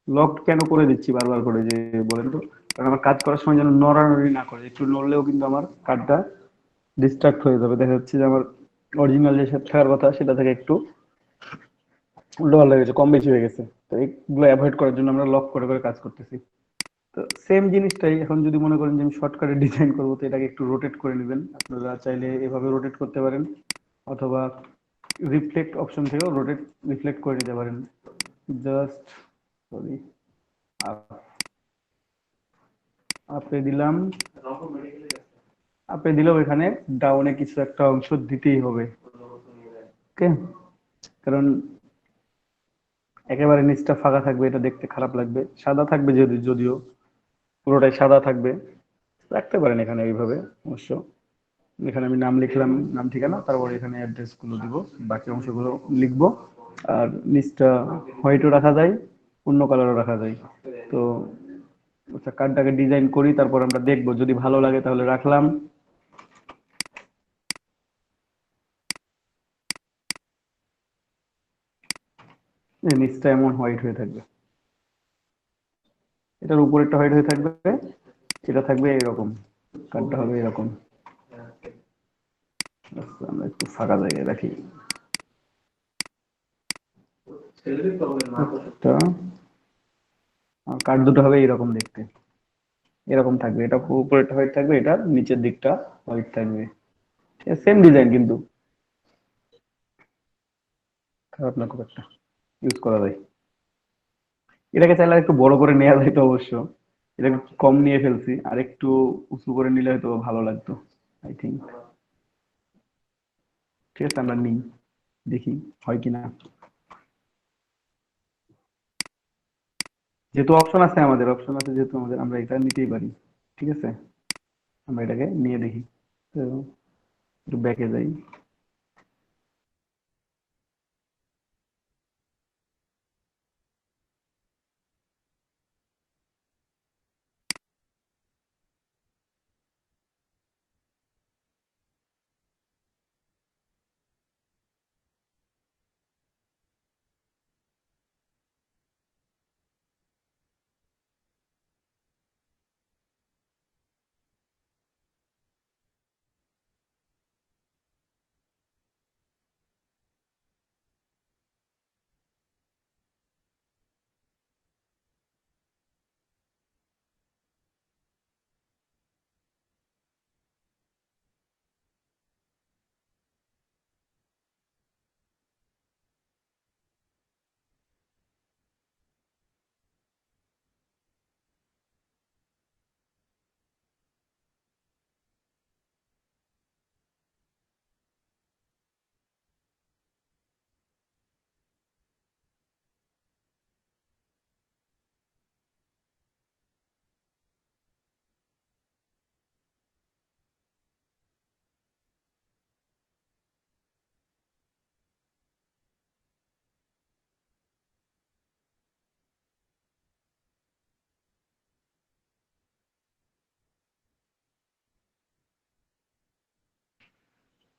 লকড কেন করে দিচ্ছি বারবার করে যে বলেন তো? কারণ আমার কাজ করার সময় যেন নড়ানড়ি না করে, একটু নড়লেও কিন্তু আমার কাজটা ডিস্ট্রাক্ট হয়ে যাবে, দেখা যাচ্ছে যে আমার অরিজিনাল যে থাকার কথা সেটা থেকে একটু উল্টোপাল্টা হয়ে গেছে, কম বেশি হয়ে গেছে। তো এইগুলো অ্যাভয়েড করার জন্য আমরা লক করে করে কাজ করতেছি। তো সেম জিনিসটাই এখন যদি মনে করেন যে আমি শর্টকাটে ডিজাইন করবো, তো এটাকে একটু রোটেট করে নেবেন। আপনারা চাইলে এভাবে রোটেট করতে পারেন, অথবা রিফ্লেক্ট অপশন থেকেও রোটেট রিফ্লেক্ট করে নিতে পারেন। জাস্ট সরি, আপে দিলাম, আপে দিলেও এখানে ডাউনে কিছু একটা অংশ দিতেই হবে। ওকে, কারণ একেবারে নিচটা ফাঁকা থাকবে, এটা দেখতে খারাপ লাগবে। সাদা থাকবে যদিও পুরোটাই সাদা থাকবে, রাখতে পারেন এখানে এইভাবে অবশ্য। এখানে আমি নাম লিখলাম, নাম ঠিকানা, তারপর এখানে অ্যাড্রেস গুলো দিব, বাকি অংশগুলো লিখবো। আর নিচটা হোয়াইটও রাখা যায়, অন্য কালারও রাখা যায়। তো আচ্ছা, কার্ডটাকে ডিজাইন করি, তারপর আমরা দেখবো, যদি ভালো লাগে তাহলে রাখলাম। এই নিচটা এমন হোয়াইট হয়ে থাকবে, এটার উপরেরটা হোয়াইট হয়ে থাকবে, এটা থাকবে এরকম, কার্ডটা হবে এরকম। আচ্ছা, আমরা একটু ফাঁকা জায়গায় রাখি একটা। আর কার্ড দুটো হবে এইরকম দেখতে, এরকম থাকবে। এটা উপরেরটা হোয়াইট থাকবে, এটা নিচের দিকটা হোয়াইট থাকবে। ঠিক আছে, সেম ডিজাইন কিন্তু খারাপ না খুব একটা, ইউজ করা যায়। এটাকে চাইলে একটু বড় করে নেওয়া যায় তো অবশ্য, এটা একটু কম নিয়ে ফেলছি, আর একটু উঁচু করে নিলে হয়তো ভালো লাগতো আই থিঙ্ক। ঠিক আছে, আমরা নিই, দেখি হয় কিনা। যেহেতু অপশন আছে, আমাদের অপশন আছে যেহেতু আমাদের, আমরা এটা নিতেই পারি। ঠিক আছে, আমরা এটাকে নিয়ে দেখি। তো একটু ব্যাকে যাই।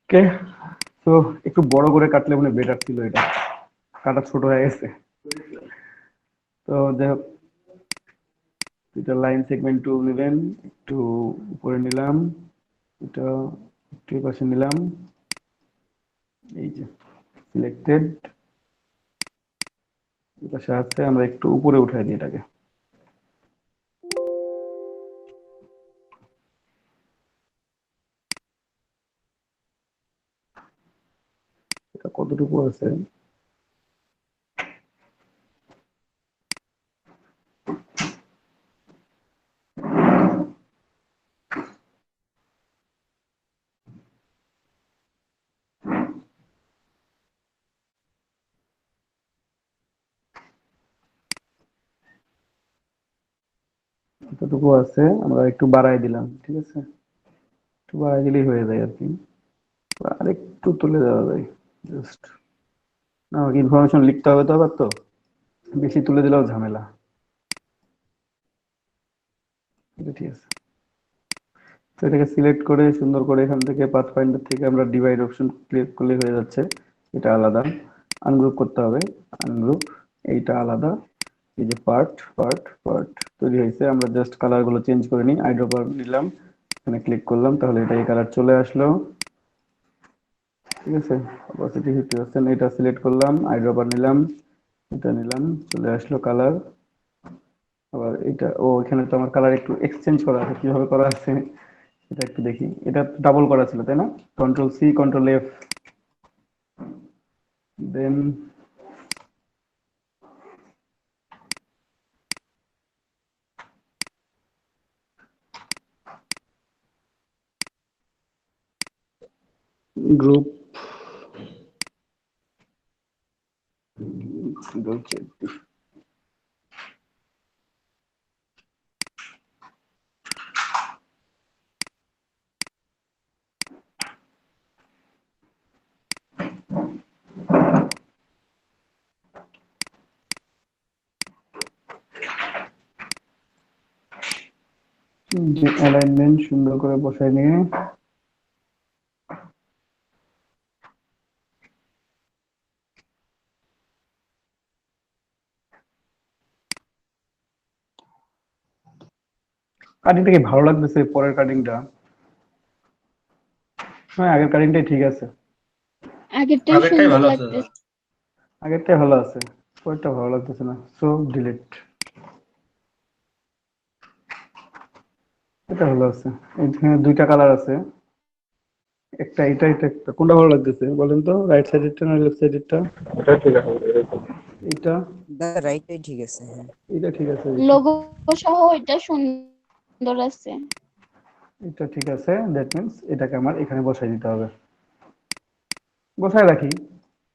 ওকে, তো একটু বড় করে কাটলে মনে বেটার ছিল, এটা কাটা ছোট হয়ে গেছে। তো যাই হোক, এটা লাইন সেগমেন্ট টু নেবেন, একটু উপরে নিলাম, এটা একটু এই পাশে নিলাম, এই যে সিলেক্টেড, এই পাশে আছে, আমরা একটু উপরে উঠাই দিই এটাকে। এটা কতটুকু আছে? এতটুকু আছে, আমরা একটু বাড়াই দিলাম। ঠিক আছে, একটু বাড়াই দিলেই হয়ে যায় আর কি, আর একটু তুলে দেওয়া যায় জাস্ট। না, ইনফরমেশন লিখতে হবে তো আবার, তো বেশি তুলে দিলেও ঝামেলা। এটা ঠিক আছে, তো এটাকে সিলেক্ট করে সুন্দর করে এখান থেকে পাথ ফাইন্ডার থেকে আমরা ডিভাইড অপশন ক্লিক করলে হয়ে যাচ্ছে। এটা আলাদা, আনগ্রুপ করতে হবে, আনগ্রুপ, এইটা আলাদা। এই যে পার্ট পার্ট পার্ট তৈরি হয়েছে, আমরা জাস্ট কালার গুলো চেঞ্জ করে নিই। আইড্রপার নিলাম, এখানে ক্লিক করলাম, তাহলে এটা এই কালার চলে আসলো। ঠিক আছে, অপাসিটি 50%, এটা সিলেক্ট করলাম, আইড্রপার নিলাম, এটা নিলাম, চলে আসলো কালার। আবার এটা, ও এখানে তো আমার কালার একটু এক্সচেঞ্জ করা আছে, কিভাবে করা আছে এটা একটু দেখি। এটা ডাবল করা ছিল তাই না? কন্ট্রোল সি, কন্ট্রোল এফ, দেন গ্রুপ, যে অ্যালাইনমেন্ট সুন্দর করে বসায় নিয়ে কাটিংটা কি ভালো লাগতেছে? পরের কাটিংটা, হ্যাঁ আগের কাটিংটাই ঠিক আছে, আগেরটাই সুন্দর লাগতেছে। আগেরটাই ভালো আছে, পরেরটা ভালো লাগতেছে না, সো ডিলিট। এটা ভালো আছে, এখানে দুইটা কালার আছে, একটা এটা, এটা একটা, কোনটা ভালো লাগতেছে বলেন তো? রাইট সাইডেরটা না লেফট সাইডেরটা? এটা, দাদা রাইটটাই ঠিক আছে, হ্যাঁ। এটা ঠিক আছে, লোগো সহ এটা সুন্দর আছে। এটা ঠিক আছে। দ্যাট মিন্স এটাকে আমার এখানে বসাই দিতে হবে, বসায় রাখি।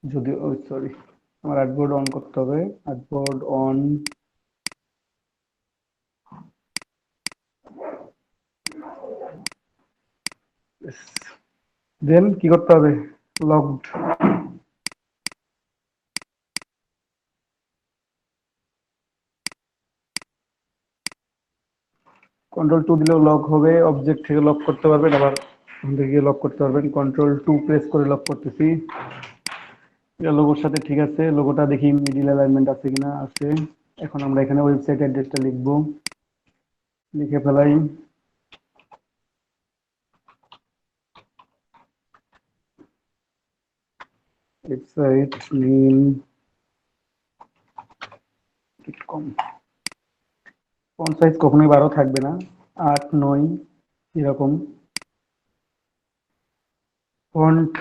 যদি, ও সরি, আমার আর্টবোর্ড অন করতে হবে, আর্টবোর্ড অন। দেন কি করতে হবে? লকড, কন্ট্রোল টু দিলেও লক হবে, অবজেক্ট থেকে লক করতে পারবেন, আবার ওখান থেকে লক করতে পারবেন। কন্ট্রোল টু প্রেস করে লক করতেছি। এটা লোগোর সাথে ঠিক আছে, লোগোটা দেখি মিডিল অ্যালাইনমেন্ট আছে কিনা, আছে। এখন আমরা এখানে ওয়েবসাইট অ্যাড্রেসটা লিখবো, লিখে ফেলাই। ওয়েবসাইট নেম কম, ফন্ট সাইজ কখনোই 12 থাকবে না, 8 9 এরকম। ফন্ট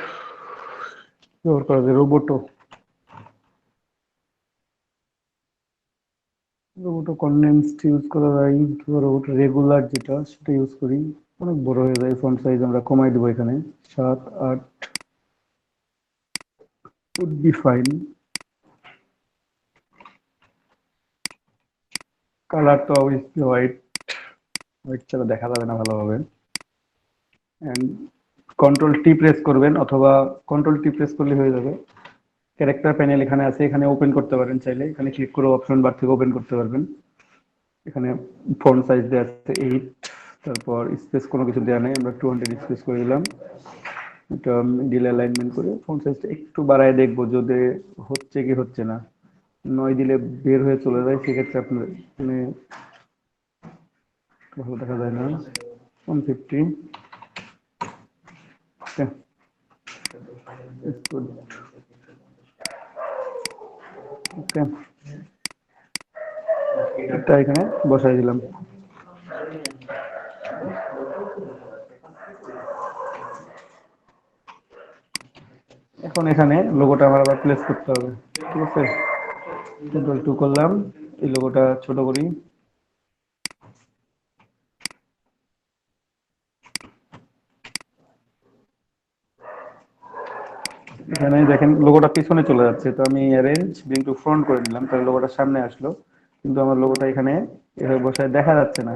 ব্যবহার করা যায় রোবোটো, রোবোটো কনডেন্সড ইউজ করা যায়, কিংবা রোবোটো রেগুলার যেটা সেটা ইউজ করি। অনেক বড় হয়ে যায়, ফন্ট সাইজ আমরা কমাই দেবো এখানে, 7 8 would be fine। কালার তো অবভিয়াসলি হোয়াইট, হোয়াইট ছাড়া দেখা যাবে না ভালোভাবে। এন্ড কন্ট্রোল টি প্রেস করবেন, অথবা কন্ট্রোল টি প্রেস করলে হয়ে যাবে। ক্যারেক্টার প্যানেল এখানে আছে, এখানে ওপেন করতে পারেন চাইলে, এখানে ক্লিক করে অপশন বার থেকে ওপেন করতে পারবেন। এখানে ফন্ট সাইজ দেওয়া আছে 8, তারপর স্পেস কোনো কিছু দেওয়া নেই, আমরা 200 স্পেস করে দিলাম। এটা মিডিল অ্যালাইনমেন্ট করে ফন্ট সাইজটা একটু বাড়ায় দেখবো যদি হচ্ছে কি হচ্ছে না। 9 দিলে বের হয়ে চলে যায়, সেক্ষেত্রে আপনার মানে ভালো দেখা যায় না। 150, ওকে, গুড, ওকে, এটা এখানে বসাই দিলাম। এখন এখানে লোগোটা আমার আবার প্লেস করতে হবে, ঠিক আছে? কন্ট্রোল টু করলাম, এই লোগোটা ছোট করি। এখানে দেখেন লোগোটা পিছনে চলে যাচ্ছে, তো আমি অ্যারেঞ্জ ব্রিং টু ফ্রন্ট করে নিলাম, তাহলে লোগোটা সামনে আসলো, কিন্তু আমার লোগোটা এখানে এভাবে বসায় দেখা যাচ্ছে না।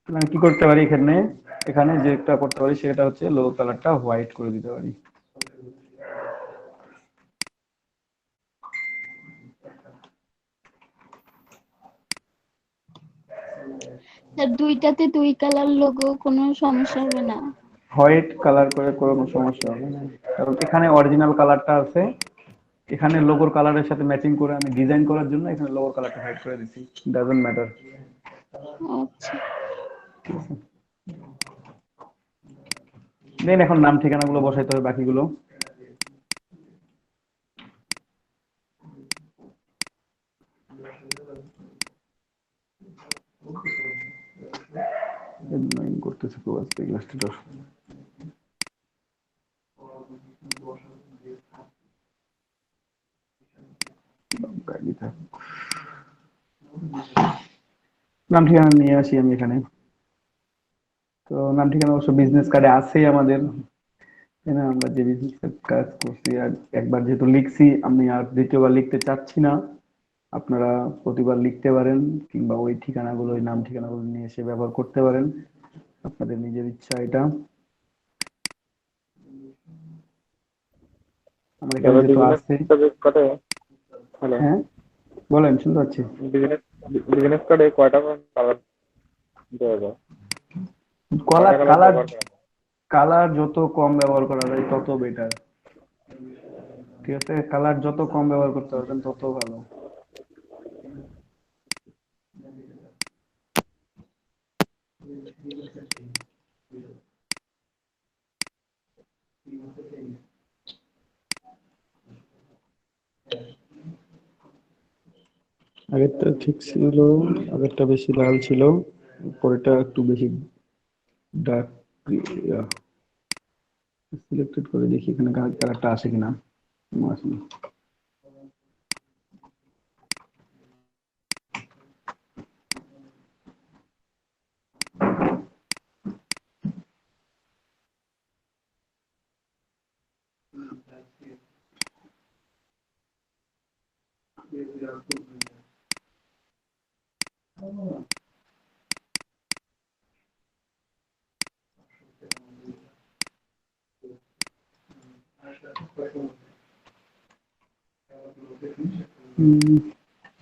আমি কি করতে পারি এখানে, এখানে যেটা করতে পারি সেটা হচ্ছে লোগো কালারটা হোয়াইট করে দিতে পারি। আর দুইটাতে দুই কালার লোগো, কোনো সমস্যা হবে না? হোয়াইট কালার করে কোনো সমস্যা হবে না, কারণ এখানে অরিজিনাল কালারটা আছে, এখানে লোগোর কালারের সাথে ম্যাচিং করে আমি ডিজাইন করার জন্য এখানে লোগোর কালারটা হাইড করে দিছি, ডাজন্ট ম্যাটার। আচ্ছা, দেন এখন নাম ঠিকানাগুলো বসাইতে হবে বাকিগুলো। Headline করতেছে তো আজকে ইলাস্ট্রেটর। নাম ঠিকানা নিয়ে আসি আমি এখানে। তো নাম ঠিকানা অবশ্য বিজনেস কার্ডে আছেই আমাদের, তাই না? আমরা যে বিজনেস কাজ করছি আর একবার যেহেতু লিখছি, আমি আর দ্বিতীয়বার লিখতে চাচ্ছি না। আপনারা প্রতিবার লিখতে পারেন, কিংবা ওই ঠিকানাগুলো, ওই নাম ঠিকানাগুলো নিয়ে এসে ব্যবহার করতে পারেন, আপনাদের নিজের ইচ্ছা এটা। আমার এখানে দাদা যেহেতু বিজনেস আছে। কার্ডে, হ্যালো, হ্যাঁ বলেন, শুনতে পাচ্ছি। বিজনেস বিজনেস কার্ডে কয়টা কালার দেওয়া যায়? কয়টা কালার কালার কালার ব্যবহার করা যায়? কালার যত কম ব্যবহার করা যায় তত বেটার, ঠিক আছে? কালার যত কম ব্যবহার করতে পারবেন তত ভালো। আগেরটা ঠিক ছিল, আগেরটা বেশি লাল ছিল, পরেরটা একটু বেশি ডার্ক। সিলেক্টেড করে দেখি এখানে কালারটা আসে কিনা। আসেনি।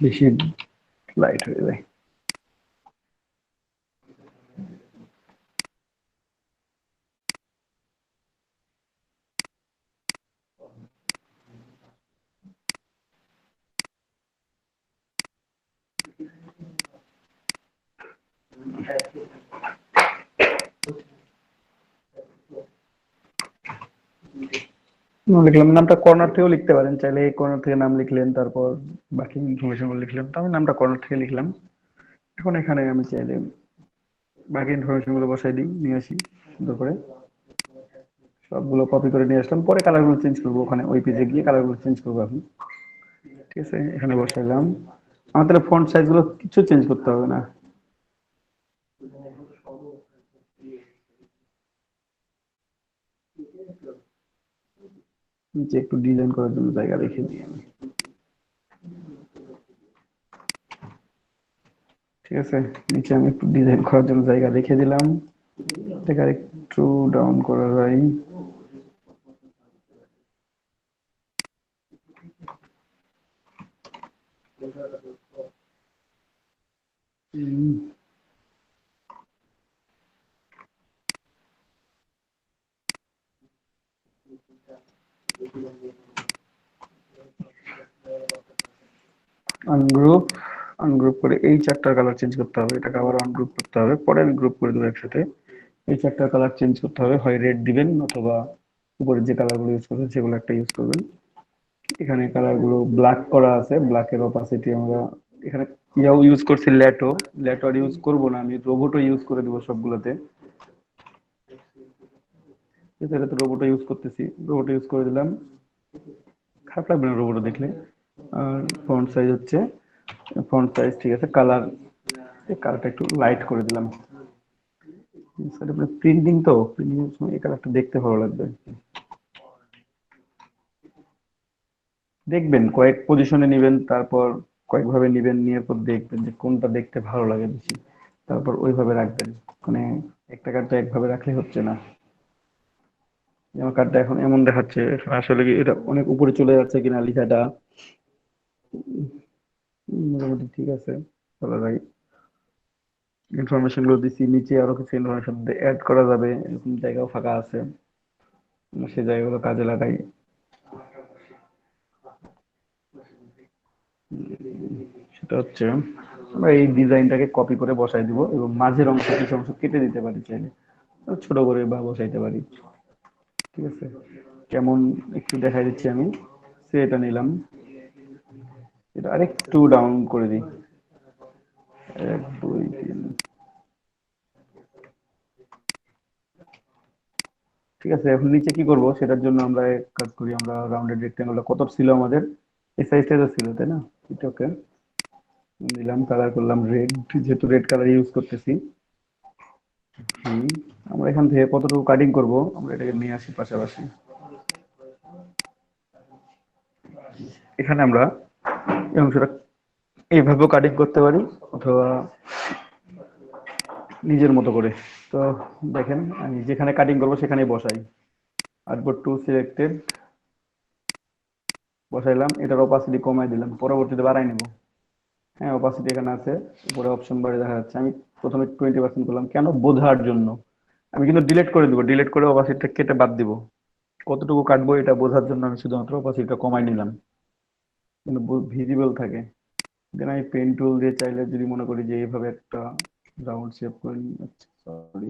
বেশি লাইট হয়ে যায়। লিখলাম, নামটা কর্নার থেকেও লিখতে পারেন চাইলে, এই কর্নার থেকে নাম লিখলেন, তারপর বাকি ইনফরমেশন গুলো লিখলাম। তো আমি নামটা কর্নার থেকে লিখলাম। এখন এখানে আমি চাইলে বাকি ইনফরমেশন গুলো বসাই দিই, নিয়ে আসি সুন্দর করে, সবগুলো কপি করে নিয়ে আসলাম। পরে কালার গুলো চেঞ্জ করবো, ওখানে ওই পেজে গিয়ে কালার গুলো চেঞ্জ করবো আমি, ঠিক আছে? এখানে বসাইলাম। আমার তাহলে ফন্ট সাইজ গুলো কিছু চেঞ্জ করতে হবে না। নিচে একটু ডিজাইন করার জন্য জায়গা রেখে দিই আমি, ঠিক আছে? নিচে আমি একটু ডিজাইন করার জন্য জায়গা রেখে দিলাম, এটাকে আর একটু ডাউন করা যায়। আনগ্রুপ, আনগ্রুপ করে এই চারটার কালার চেঞ্জ করতে হবে, এটাকে আবার আনগ্রুপ করতে হবে, পরে আমি গ্রুপ করে দেবো একসাথে। এই চারটার কালার চেঞ্জ করতে হবে, হয় রেড দিবেন অথবা উপরে যে কালার গুলো ইউজ করবেন সেগুলো একটা ইউজ করবেন। এখানে কালার গুলো ব্ল্যাক করা আছে, ব্ল্যাকের অপাসিটি আমরা এখানে ইয়াও ইউজ করছি, ল্যাটো। ল্যাটো আর ইউজ করবো না, আমি রোবোটো ইউজ করে দেবো সবগুলোতে। এটাতে তো রোবোটো ইউজ করতেছি, রোবোটো ইউজ করে দিলাম, খারাপ লাগবে না রোবোটো দেখলে। আর ফন্ট সাইজ হচ্ছে, ফন্ট সাইজ ঠিক আছে। কালার, এই কালারটা একটু লাইট করে দিলাম। প্রিন্টিং তো, প্রিন্টিং এর সময় এই কালারটা দেখতে ভালো লাগবে। দেখবেন কয়েক পজিশনে নেবেন, তারপর কয়েকভাবে নেবেন, নিয়ে পর দেখবেন যে কোনটা দেখতে ভালো লাগে বেশি, তারপর ওইভাবে রাখবেন। মানে একটা কার্ডটা একভাবে রাখলে হচ্ছে না। আমার কার্ডটা এখন এমন দেখাচ্ছে, আসলে কি এটা অনেক উপরে চলে যাচ্ছে কিনা লেখাটা। মোটামুটি ঠিক আছে, চলা যায়। ইনফরমেশন গুলো দিচ্ছি, নিচে আরো কিছু ইনফরমেশন অ্যাড করা যাবে, এরকম জায়গাও ফাঁকা আছে, আমরা সেই জায়গাগুলো কাজে লাগাই। সেটা হচ্ছে আমরা এই ডিজাইনটাকে কপি করে বসাই দিব এবং মাঝের অংশ কিছু অংশ কেটে দিতে পারি চাইলে, ছোট করে বা বসাইতে পারি। ঠিক আছে, কেমন একটু দেখাই দিচ্ছি আমি। এটা নিলাম, এটা আরেকটু ডাউন করে দিই, 1 2 3। ঠিক আছে, এখন নিচে কি করব সেটার জন্য আমরা এক কাজ করি, আমরা রাউন্ডেড রেক্টেঙ্গলটা কত ছিল আমাদের, এই সাইজটা তো ছিল তাই না, এটাকে নিলাম, কালার করলাম রেড, যেহেতু রেড কালার ইউজ করতেছি। আমরা এখান থেকে কতটুকু কাটিং করব আমরা এটাকে নিয়ে আসি পাশাপাশি। এখানে আমরা এই অংশটা এইভাবেও কাটিং করতে পারি অথবা নিজের মতো করে। তো দেখেন আমি যেখানে কাটিং করব সেখানেই বসাই, আর্টবোর্ড 2 সিলেক্টেড বসাইলাম, এটার অপাসিটি কমাই দিলাম, পরবর্তীতে বাড়াই নেব। হ্যাঁ, অপাসিটি এখানে আছে, উপরে অপশন বারে দেখা যাচ্ছে। আমি প্রথমে 20% করলাম, কেন, বোঝার জন্য। আমি কিন্তু ডিলিট করে দিব, ডিলিট করে অপাসিটিটা কেটে বাদ দিব, কতটুকু কাটবো এটা বোঝার জন্য আমি শুধুমাত্র অপাসিটিটা কমাই নিলাম, কিন্তু ভিজিবল থাকে। দেন আমি পেন টুল দিয়ে চাইলে যদি মনে করি যে এইভাবে একটা রাউন্ড শেপ করে নিই, আচ্ছা সরি,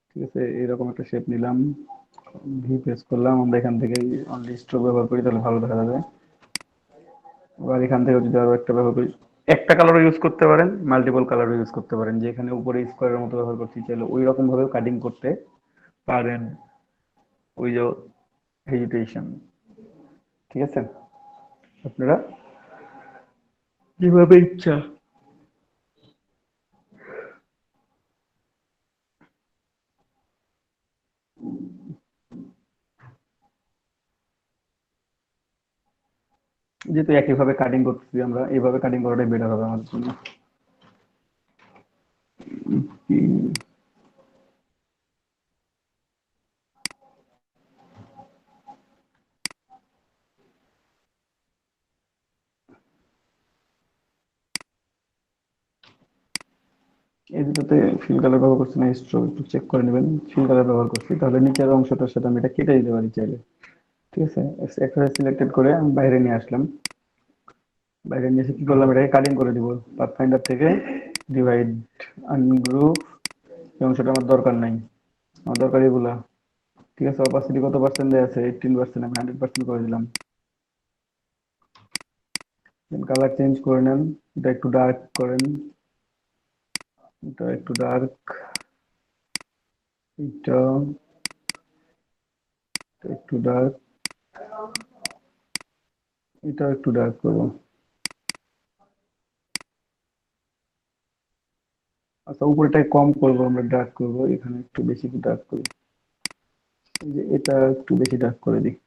ঠিক আছে, এরকম একটা শেপ নিলাম, ভি প্রেস করলাম, আমরা এখান থেকে অনলি স্ট্রোক ব্যবহার করি তাহলে ভালো দেখা যাবে। আবার এখান থেকে যদি আরো একটা ব্যবহার করি, একটা কালারও ইউজ করতে পারেন, মাল্টিপল কালারও ইউজ করতে পারেন, যে এখানে উপরে স্কোয়ারের মতো ব্যবহার করতে চাইলে ওই রকম ভাবে কাটিং করতে পারেন, ওই যে হেজিটেশন। ঠিক আছে, আপনারা যেভাবে ইচ্ছা। যেহেতু একইভাবে কাটিং করতেছি আমরা, এইভাবে কাটিং করাটাই বেটার হবে আমার জন্য। এই দুটোতে ফিল কালার ব্যবহার করছি না, স্ট্রোক একটু চেক করে নেবেন, ফিল কালার ব্যবহার করছি, তাহলে নিচের অংশটার সাথে আমি এটা কেটে দিতে পারি চাইলে। ঠিক আছে, একটা সিলেক্টেড করে আমি বাইরে নিয়ে আসলাম, বাইরে নিয়ে এসে কি করলাম, এটাকে কাটিং করে দিব, পাথফাইন্ডার থেকে ডিভাইড আনগ্রুপ, এই অংশটা আমার দরকার নাই, আমার দরকার এগুলা। ঠিক আছে, অপাসিটি কত পার্সেন্ট দেওয়া আছে, 18%, আমি 100% করে দিলাম। দেন কালার চেঞ্জ করে নেন, এটা একটু ডার্ক করেন, এটা একটু ডার্ক, এটা একটু ডার্ক, এটা একটু ডার্ক করবো। আচ্ছা, উপরেটাই কম করবো, আমরা ডার্ক করবো, এখানে একটু বেশি ডার্ক করি, এই যে এটা একটু বেশি ডার্ক করে দিই।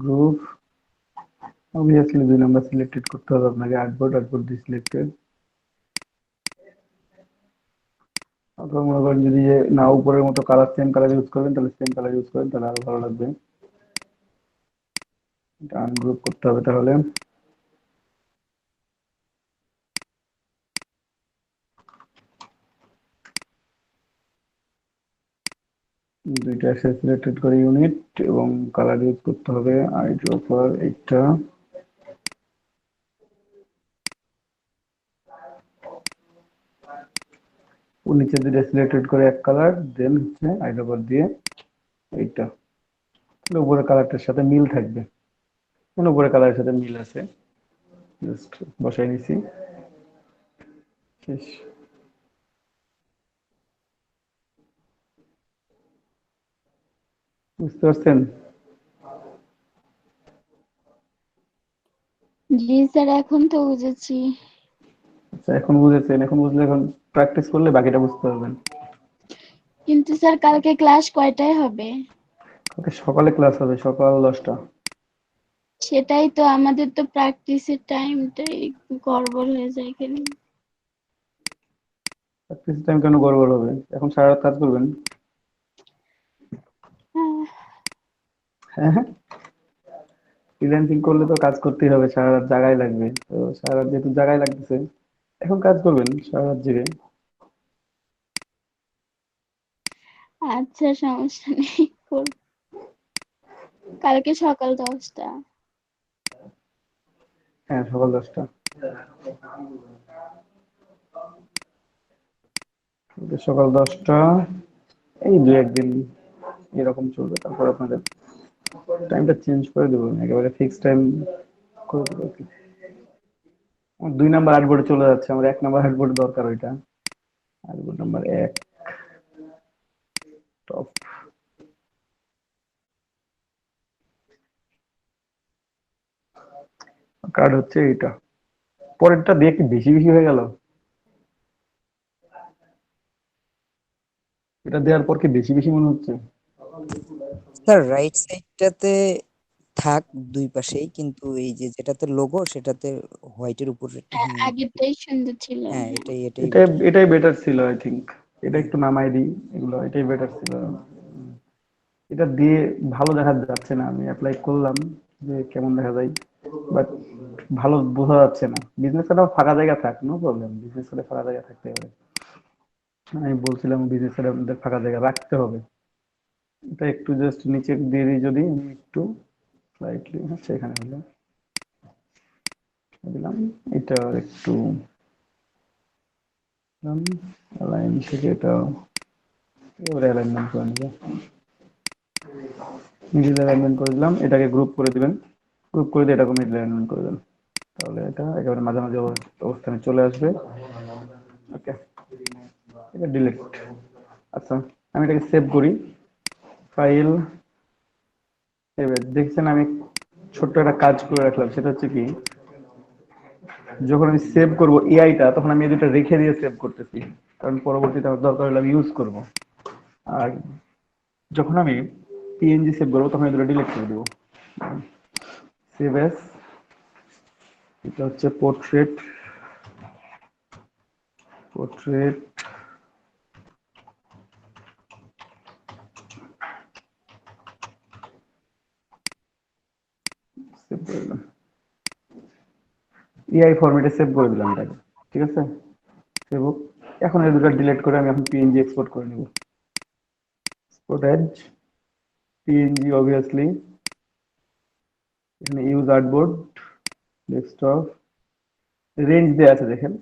গ্রুপ অবভিয়াসলি 2 নাম্বার সিলেক্টেড করতে হবে আপনাকে, আর্টবোর্ড, আর্টবোর্ড দিয়ে সিলেক্টেড। অথবা মনে করেন যদি না উপরের মতো কালার, সেম কালার ইউজ করবেন তাহলে সেম কালার ইউজ করেন, তাহলে আরো ভালো লাগবে। এটা আনগ্রুপ করতে হবে তাহলে। দুইটা সিলেক্টেড করে ইউনিট এবং কালার ইউজ করতে হবে, আইড্রপার এইটা, ও নিচে দুইটা সিলেক্টেড করে এক কালার, দেন হচ্ছে আইড্রপার দিয়ে এইটা, তাহলে উপরের কালারটার সাথে মিল থাকবে, মানে উপরের কালারের সাথে মিল আছে, জাস্ট বসাই নিছি, শেষ। বুঝতে পারছেন? জি স্যার, এখন তো বুঝেছি। আচ্ছা, এখন বুঝেছেন, এখন বুঝলে এখন প্র্যাকটিস করলে বাকিটা বুঝতে পারবেন। কিন্তু স্যার কালকে ক্লাস কয়টায় হবে? ওকে, সকালে ক্লাস হবে, সকাল 10টা। সেটাই তো, আমাদের তো প্র্যাকটিসের টাইমটাই গড়বড় হয়ে যায় এখানে। প্র্যাকটিস টাইম কেন গড়বড় হবে? এখন সারা রাত কাজ করবেন। আহ, হ্যাঁ হ্যাঁ, ফ্রিল্যান্সিং করলে তো কাজ করতেই হবে, সারা রাত জাগাই লাগবে। তো সারা রাত যেহেতু জাগাই লাগতেছে, এখন কাজ করবেন সারা রাত জেগে। আচ্ছা, সমস্যা নেই, করব। কালকে সকাল 10টা। হ্যাঁ, সকাল 10টা। সকাল 10টা, এই দু একদিন এরকম চলবে, তারপর আপনাদের টাইমটা চেঞ্জ করে দেবো, একেবারে ফিক্স টাইম করে দেবো আর কি। আমার 2 নাম্বার আর্টবোর্ডে চলে যাচ্ছে, আমার 1 নাম্বার আর্টবোর্ড দরকার ওইটা। Artboard number 1 top. কার্ড হচ্ছে এইটা। পরেরটা দিয়ে কি বেশি বেশি হয়ে গেল? এটা দেওয়ার পর কি বেশি বেশি মনে হচ্ছে? স্যার রাইট সাইডটাতে থাক দুই পাশেই, কিন্তু এই যে যেটাতে লোগো সেটাতে হোয়াইটের উপর একটু, হ্যাঁ, হ্যাঁ আগেরটাই সুন্দর ছিল। হ্যাঁ হ্যাঁ। এটাই এটাই বেটার। এটাই বেটার ছিল আই থিংক। এটা হ্যাঁ একটু নামাই দিই, এগুলো এটাই বেটার ছিল। এটা দিয়ে ভালো দেখা যাচ্ছে না, আমি অ্যাপ্লাই করলাম যে কেমন দেখা যায়, বাট ভালো বোঝা যাচ্ছে না। বিজনেস কার্ডে ফাঁকা জায়গা থাক, নো প্রবলেম, বিজনেস কার্ডে ফাঁকা জায়গা থাকতে পারে। আমি বলছিলাম বিজনেস কার্ডে আমাদের ফাঁকা জায়গা রাখতে হবে। এটা একটু জাস্ট নিচে দিয়ে দিই, যদি আমি একটু স্লাইটলি, হচ্ছে এখানে হলো দিলাম। এটা একটু অ্যালাইন থেকে এটা এবারে অ্যালাইনমেন্ট করে নেবো, মিডিল অ্যালাইনমেন্ট করে দিলাম। এটাকে গ্রুপ করে দিবেন, গ্রুপ করে দিয়ে এটাকে মিডিল অ্যালাইনমেন্ট করে দেন, তাহলে এটা একেবারে মাঝামাঝি অবস্থানে চলে আসবে। ওকে, এটা ডিলিট। আচ্ছা, আমি এটাকে সেভ করি, ফাইল সেভ। দেখছেন আমি ছোট্ট একটা কাজ করে রাখলাম, সেটা হচ্ছে কি, যখন আমি সেভ করব এআইটা, তখন আমি এই দুটো রেখে দিয়ে সেভ করতেছি, কারণ পরবর্তীতে আমার দরকার হলে আমি ইউজ করব। আর যখন আমি পিএনজি সেভ করবো, তখন এই দুটো ডিলিট করে দেবো। সেভ এস, এটা হচ্ছে পোর্ট্রেট, পোর্ট্রেট সেভ করে দিলাম, এআই ফরম্যাটে সেভ করে দিলাম এটাকে। ঠিক আছে, সেভ হোক। এখন এই দুটো ডিলিট করে আমি এখন পিএনজি এক্সপোর্ট করে নিব। এক্সপোর্ট এজ পিএনজি, অবভিয়াসলি এখানে ইউজ আর্টবোর্ড, ডেস্কটপ, রেঞ্জ দেওয়া আছে দেখেন।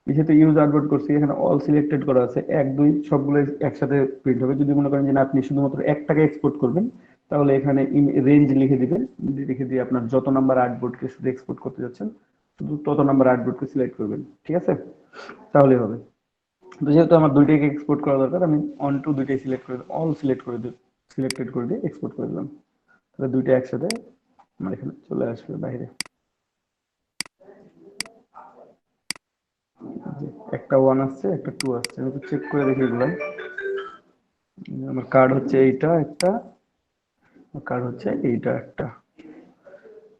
যেহেতু ইউজ আর্টবোর্ড করছি, এখানে অল সিলেক্টেড করা আছে, 1 2 সবগুলো একসাথে প্রিন্ট হবে। যদি মনে করেন যে না, আপনি শুধুমাত্র একটাকে এক্সপোর্ট করবেন, তাহলে এখানে রেঞ্জ লিখে দিবেন, লিখে দিয়ে আপনার যত নাম্বার আর্টবোর্ডকে শুধু এক্সপোর্ট করতে যাচ্ছেন, শুধু তত নাম্বার আর্টবোর্ডকে সিলেক্ট করবেন। ঠিক আছে, তাহলে হবে। তো যেহেতু আমার দুইটাকে এক্সপোর্ট করা দরকার, আমি অন টু দুইটাই সিলেক্ট করে অল সিলেক্ট করে দিই, সিলেক্টেড করে দিয়ে এক্সপোর্ট করে দিলাম। তাহলে দুইটা একসাথে আমার এখানে চলে আসবে বাইরে। একটা 1 আসছে, একটা 2 আসছে, আমি চেক করে দেখি এগুলো। আমার কার্ড হচ্ছে এইটা একটা, কার্ড হচ্ছে এইটা একটা,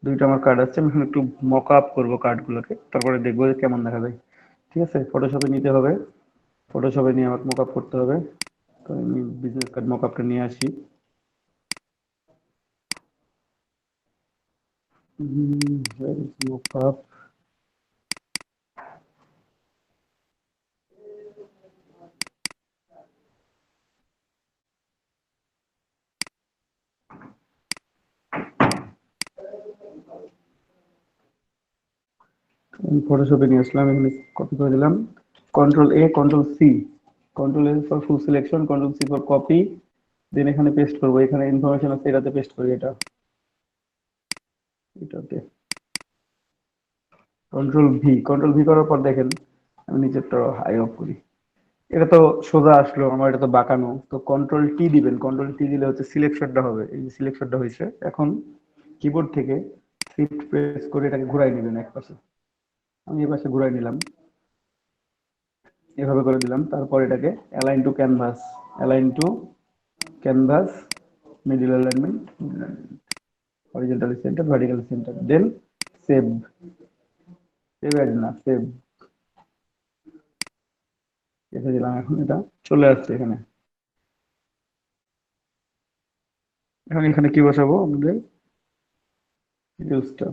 দুইটা আমার কার্ড আছে। আমি এখন একটু মক আপ করবো কার্ডগুলোকে, তারপরে দেখবো যে কেমন দেখা যায়। ঠিক আছে, ফটোশপে নিতে হবে, ফটোশপে নিয়ে আমাকে মক আপ করতে হবে। তো আমি বিজনেস কার্ড মক আপটা নিয়ে আসি। মক আপ, আমি ফটোশপে নিয়ে আসলাম, এখানে কপি করে দিলাম। Control A, control C, control A for full selection, control C for copy. Then এখানে পেস্ট করবো, এখানে ইনফরমেশন আছে, এটাতে পেস্ট করি, এটা এটাতে। কন্ট্রোল ভি, কন্ট্রোল ভি করার পর দেখেন আমি নিচেরটা হাই অফ করি। এটা তো সোজা আসলো, আমার এটা তো বাঁকানো। তো কন্ট্রোল টি দিবেন, কন্ট্রোল টি দিলে হচ্ছে সিলেকশনটা হবে। এই যে সিলেকশনটা হয়েছে, এখন কিবোর্ড থেকে শিফট প্রেস করে এটাকে ঘুরাই নেবেন এক পাশে। আমি এই পাশে ঘুরাই নিলাম, এভাবে করে দিলাম। তারপর এটাকে align to canvas, align to canvas, middle alignment, horizontally centre, vertically centre, then save. Save as না, সেভ রেখে দিলাম। এখন এটা চলে আসছে এখানে। এখন এখানে কি বসাবো আমাদের ডিটেলসটা।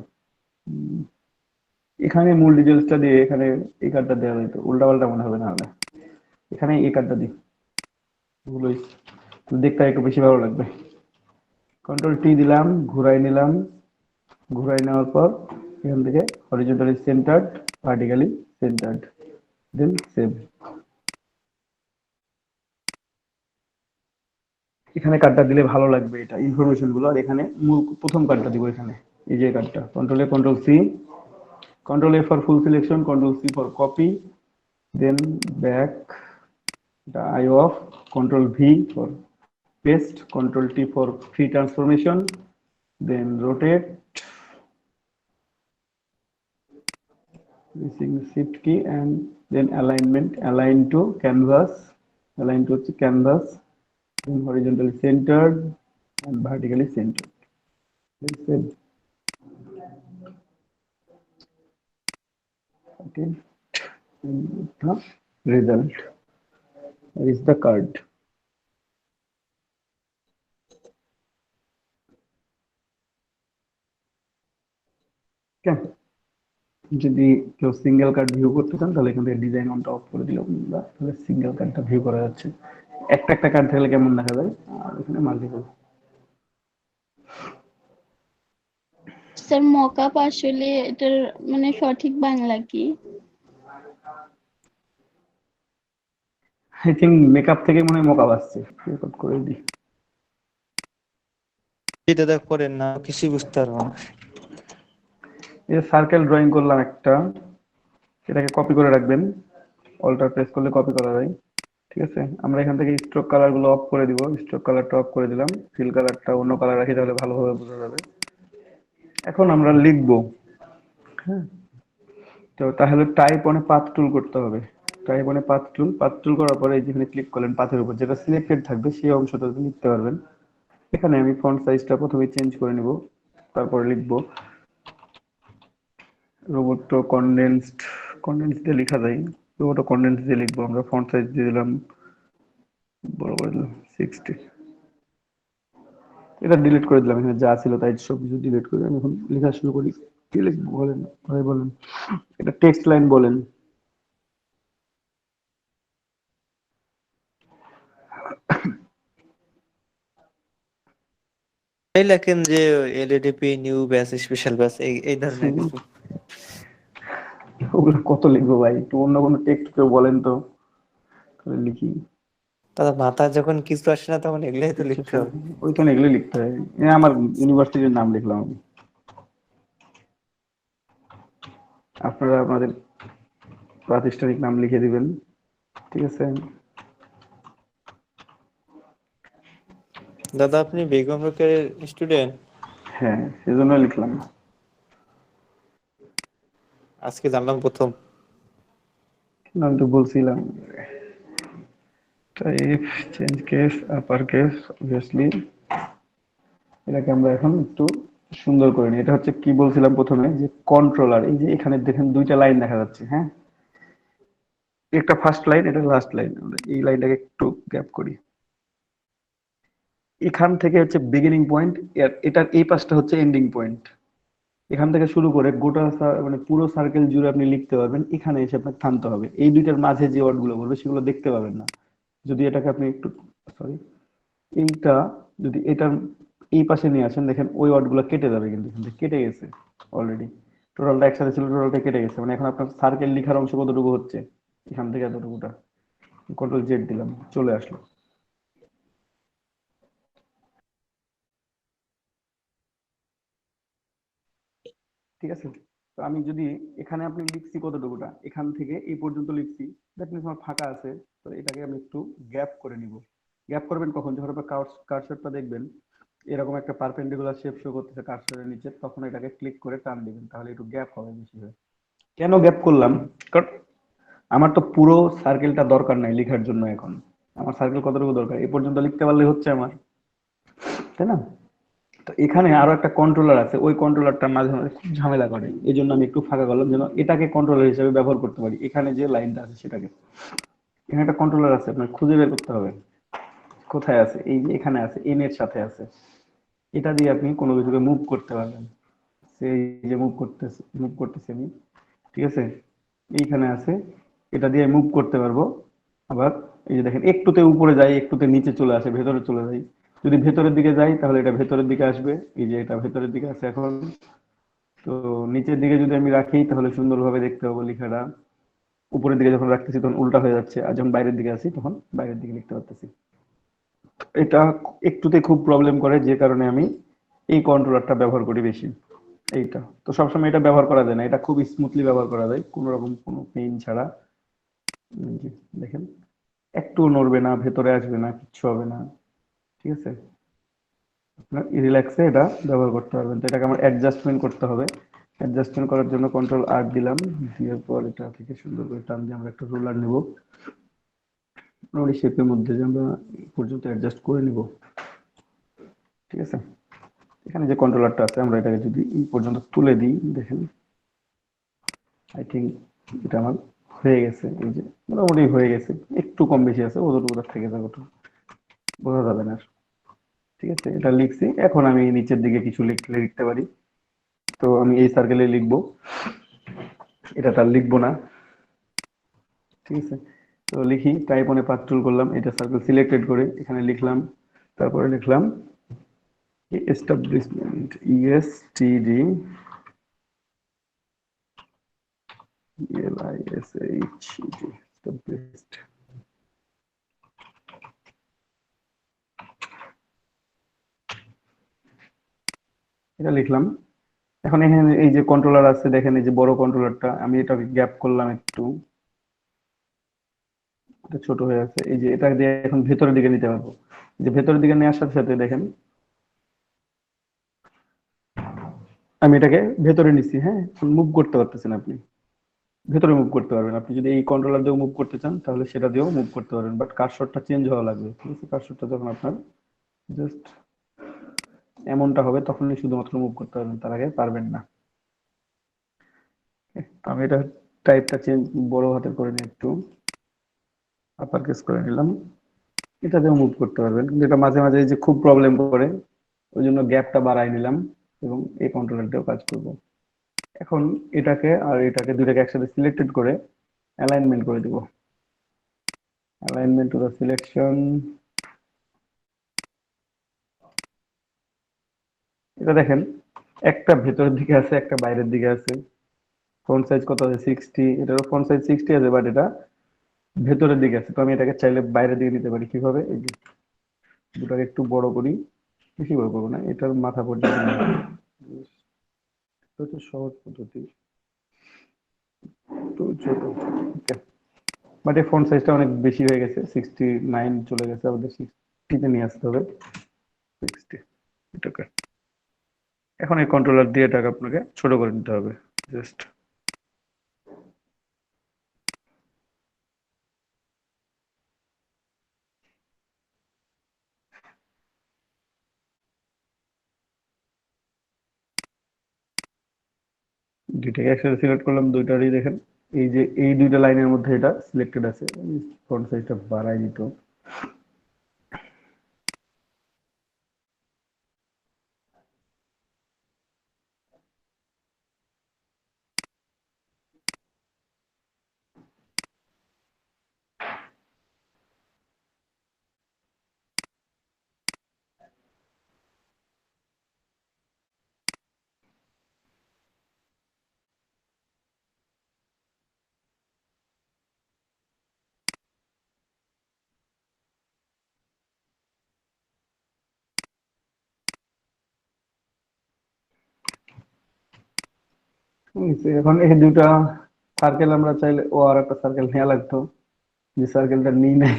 এখানে মূল ডিটেলসটা দিয়ে এখানে এই কার্ডটা দেওয়া হয়তো উল্টা পাল্টা মনে হবে না হলে। এখানে এই কার্ডটা দিই, ভুল হয়েছে, দেখতে একটু বেশি ভালো লাগবে। কন্ট্রোল টি দিলাম, ঘুরাই নিলাম, ঘুরাই নেওয়ার পর এখান থেকে হরিজন্টালি সেন্টার্ড, ভার্টিক্যালি সেন্টার্ড, দেন সেভ। এখানে কার্ডটা দিলে ভালো লাগবে, এটা ইনফরমেশন গুলো। আর এখানে মূল প্রথম কার্ডটা দিব এখানে, এই যে কার্ডটা। Control A, control C, control A for full selection, control C for copy, then back, the eye off, control V for paste, control T for free transformation, then rotate using the shift key, and then alignment, align to canvas, align to canvas, then horizontally centered and vertically centered. Then save. Okay, and the result is the card. Okay. যদি কেউ single card view করতে চান তাহলে এখান থেকে design অনটা of করে দিলে তাহলে সিঙ্গেল কার্ডটা ভিউ করা যাচ্ছে। একটা একটা কার্ড থাকলে কেমন দেখা যায়, আর এখানে মাল্টিপল। স্যার মকআপ আসলে এটার মানে সঠিক বাংলা কি? আই থিঙ্ক মেকআপ থেকে মনে হয় মকআপ আসছে, রেকর্ড করে দিই। এটা দেখ করেন না, কিছুই বুঝতে পারবো না। এই সার্কেল ড্রয়িং করলাম একটা, সেটাকে কপি করে রাখবেন, অল্টার প্রেস করলে কপি করা যায়। ঠিক আছে, আমরা এখান থেকে স্ট্রোক কালার গুলো অফ করে দিব। স্ট্রোক কালারটা অফ করে দিলাম, ফিল কালারটা অন্য কালার রাখি তাহলে ভালোভাবে বোঝা যাবে। এখন আমরা লিখবো, হ্যাঁ। তো তাহলে টাইপ অনে পাথ টুল করতে হবে। টাইপ অনে পাথ টুল, পাথ টুল করার পরে যেখানে ক্লিক করলেন পাথের উপর যেটা সিলেক্টেড থাকবে সেই অংশটা লিখতে পারবেন। এখানে আমি ফন্ট সাইজটা প্রথমে চেঞ্জ করে নিব, তারপরে লিখবো রোবোটো কনডেন্সড। কনডেন্স দিয়ে লেখা যায়, রোবোটো কনডেন্স দিয়ে লিখবো আমরা। ফন্ট সাইজ দিয়ে দিলাম, বড় করে দিলাম 60। এটা ডিলিট করে দিলাম, এখানে যা ছিল তাই সব কিছু ডিলিট করে আমি এখন লেখা শুরু করি। কি লিখবো বলেন ভাই, বলেন। এটা টেক্সট লাইন বলেন। এই লেখেন যে এলএডিপি নিউ ব্যাচ, স্পেশাল ব্যাচ, এই ধরনের কিছু। ওগুলো কত লিখবো ভাই, একটু অন্য কোনো টেক্সট কেউ বলেন তো, তাহলে লিখি। তাদের মাথায় যখন কিছু আসে না তখন এগুলাই তো লিখতে হবে। ওইখানে এগুলো লিখতে হয়। আমার ইউনিভার্সিটির নাম লিখলাম আমি, আপনারা আপনাদের প্রাতিষ্ঠানিক নাম লিখে দিবেন। ঠিক আছে, দাদা আপনি বেগম রোকেয়ার স্টুডেন্ট? হ্যাঁ সেজন্য লিখলাম। আজকে জানলাম প্রথম। আমি তো বলছিলাম type change case upper case obviously. এটাকে আমরা এখন একটু সুন্দর করে নিই। এটা হচ্ছে কি বলছিলাম প্রথমে, যে কন্ট্রোলার। এই যে এখানে দেখেন দুইটা লাইন দেখা যাচ্ছে, হ্যাঁ, একটা ফার্স্ট লাইন, এটা লাস্ট লাইন। আমরা এই লাইনটাকে একটু গ্যাপ করি। এখান থেকে হচ্ছে বিগিনিং পয়েন্ট, এটার এই পাশটা হচ্ছে এন্ডিং পয়েন্ট। এখান থেকে শুরু করে গোটা মানে পুরো সার্কেল জুড়ে আপনি লিখতে পারবেন। এখানে এসে আপনাকে থামতে হবে, এই দুইটার মাঝে যে ওয়ার্ড গুলো বলবে সেগুলো দেখতে পাবেন না। যদি এটাকে আপনি একটু, সরি, এইটা যদি এটার এই পাশে নিয়ে আসেন, দেখেন ওই ওয়ার্ড গুলো কেটে যাবে, কিন্তু এখান থেকে কেটে গেছে অলরেডি। টোটালটা একসাথে ছিল, টোটালটা কেটে গেছে। মানে এখন আপনার সার্কেল লেখার অংশ কতটুকু হচ্ছে, এখান থেকে এতটুকুটা। কন্ট্রোল জেড দিলাম, চলে আসলো। ঠিক আছে, তো আমি যদি এখানে আপনি লিখছি কতটুকুটা, এখান থেকে এই পর্যন্ত লিখছি, দ্যাট মিনস আমার ফাঁকা আছে। তো এটাকে আমি একটু গ্যাপ করে নিব। গ্যাপ করবেন কখন, যখন আপনার কার্সরটা দেখবেন এরকম একটা পারপেন্ডিকুলার শেপ শো করতেছে কার্সরের নিচে, তখন এটাকে ক্লিক করে টান দিবেন, তাহলে একটু গ্যাপ হবে বেশি হয়। কেন গ্যাপ করলাম, কারণ আমার তো পুরো সার্কেলটা দরকার নাই লেখার জন্য। এখন আমার সার্কেল কতটুকু দরকার, এই পর্যন্ত লিখতে পারলে হচ্ছে আমার, তাই না? তো এখানে আরো একটা কন্ট্রোলার আছে, ওই কন্ট্রোলারটা মাঝে মাঝে খুব ঝামেলা করে, এই জন্য আমি একটু ফাঁকা করলাম যেন এটাকে কন্ট্রোলার হিসেবে ব্যবহার করতে পারি। এখানে যে লাইনটা আছে সেটাকে, এখানে একটা কন্ট্রোলার আছে, আপনার খুঁজে বের করতে হবে কোথায় আছে। এই যে এখানে আছে, এন এর সাথে আছে, এটা দিয়ে আপনি কোনো কিছুকে মুভ করতে পারবেন। সেই যে মুভ করতেছি আমি, ঠিক আছে, এইখানে আছে, এটা দিয়ে মুভ করতে পারবো। আবার এই যে দেখেন, একটুতে উপরে যাই, একটুতে নিচে চলে আসে, ভেতরে চলে যাই। যদি ভেতরের দিকে যাই তাহলে এটা ভেতরের দিকে আসবে, এই যে এটা ভেতরের দিকে আছে এখন। তো নিচের দিকে যদি আমি রাখি তাহলে সুন্দরভাবে দেখতে পাবো লেখাটা। উপরের দিকে যখন রাখতেছি তখন উল্টা হয়ে যাচ্ছে, আর যখন বাইরের দিকে আসি তখন বাইরের দিকে লিখতে পারতেছি। এটা একটুতে খুব প্রবলেম করে, যে কারণে আমি এই কন্ট্রোলারটা ব্যবহার করি বেশি। এইটা তো সবসময় এটা ব্যবহার করা যায় না, এটা খুব স্মুথলি ব্যবহার করা যায় কোনো রকম কোনো পেইন ছাড়া। এই যে দেখেন, একটু নড়বে না, ভেতরে আসবে না, কিচ্ছু হবে না, ঠিক আছে। আপনার রিল্যাক্সে এটা ব্যবহার করতে পারবেন। তো এটাকে আমার অ্যাডজাস্টমেন্ট করতে হবে। অ্যাডজাস্টমেন্ট করার জন্য কন্ট্রোল আর দিলাম, দেওয়ার পর এটা থেকে সুন্দর করে টান দিয়ে আমরা একটা রুলার নেব, মোটামুটি শেপের মধ্যে যে আমরা এই পর্যন্ত অ্যাডজাস্ট করে নিব, ঠিক আছে। এখানে যে কন্ট্রোলারটা আছে আমরা এটাকে যদি এই পর্যন্ত তুলে দিই, দেখেন আই থিঙ্ক এটা আমার হয়ে গেছে। এই যে মোটামুটি হয়ে গেছে, একটু কম বেশি আছে, ওদের থেকে যাবে, ওটা বোঝা যাবে না আর। ঠিক আছে, এটা লিখছি, এখন আমি নিচের দিকে কিছু লিখতে পারি। তো আমি এই সার্কেলে লিখবো, এটা তার লিখবো না, ঠিক আছে। তো লিখি, টাইপ অনে পাথ টুল করলাম, এটা সার্কেল সিলেক্টেড করে এখানে লিখলাম, তারপরে লিখলাম এস্টাবলিশমেন্ট, ইএসটিডি এলআইএসএইচডি, এস্টাবলিশড। এটা লিখলাম। এখন এখানে এই যে কন্ট্রোলার আছে দেখেন, এই যে বড় কন্ট্রোলারটা, আমি এটাকে গ্যাপ করলাম একটু, এটা ছোট হয়ে আছে। এই যে এটা দিয়ে এখন ভেতরের দিকে নিতে পারবো, যে ভেতরের দিকে নেওয়ার সাথে সাথে দেখেন আমি এটাকে ভেতরে নিচ্ছি। হ্যাঁ, মুভ করতে পারতেছেন আপনি, ভেতরে মুভ করতে পারবেন। আপনি যদি এই কন্ট্রোলার দিয়েও মুভ করতে চান তাহলে সেটা দিয়েও মুভ করতে পারবেন, বাট কার্সরটা চেঞ্জ হওয়া লাগবে, ঠিক আছে। কার্সরটা যখন আপনার জাস্ট এমনটা হবে তখনই শুধুমাত্র মুভ করতে পারবেন, তার আগে পারবেন না। আমি এটা টাইপটা চেঞ্জ, বড় হাতের করে নিই একটু, আপার কেস করে নিলাম। এটা দিয়েও মুভ করতে পারবেন, কিন্তু এটা মাঝে মাঝে এই যে খুব প্রবলেম করে, ওই জন্য গ্যাপটা বাড়াই নিলাম এবং এই কন্ট্রোলার দিয়েও কাজ করব। এখন এটাকে আর এটাকে দুইটাকে একসাথে সিলেক্টেড করে অ্যালাইনমেন্ট করে দিব। অ্যালাইনমেন্ট টু দ্য সিলেকশন, এটা দেখেন একটা ভেতরের দিকে আছে, একটা বাইরের দিকে আছে। ফন্ট সাইজ কত আছে, 60, এটারও ফন্ট সাইজ 60 আছে, বাট এটা ভেতরের দিকে আছে। তো আমি এটাকে চাইলে বাইরের দিকে নিতে পারি। কিভাবে, এই যে দুটাকে একটু বড় করি, বেশি বড় করবো না, এটার মাথা পর্যন্ত নিয়ে আসবো। এটা হচ্ছে সহজ পদ্ধতি, তো ছোট, বাট এই ফন্ট সাইজটা অনেক বেশি হয়ে গেছে, 69 চলে গেছে, আমাদের 60-তে নিয়ে আসতে হবে। 60 এটাকে, এখন এই কন্ট্রোলার দিয়ে এটাকে আপনাকে ছোট করে নিতে হবে জাস্ট। দুইটাকে একসাথে সিলেক্ট করলাম, দুইটারই দেখেন এই যে এই দুইটা লাইনের মধ্যে এটা সিলেক্টেড আছে। ফন্ট সাইজটা বাড়াই দিত, নিচে। এখন এই দুইটা সার্কেল আমরা চাইলে ও আর একটা সার্কেল নেওয়া লাগতো, যে সার্কেলটা নিই নাই,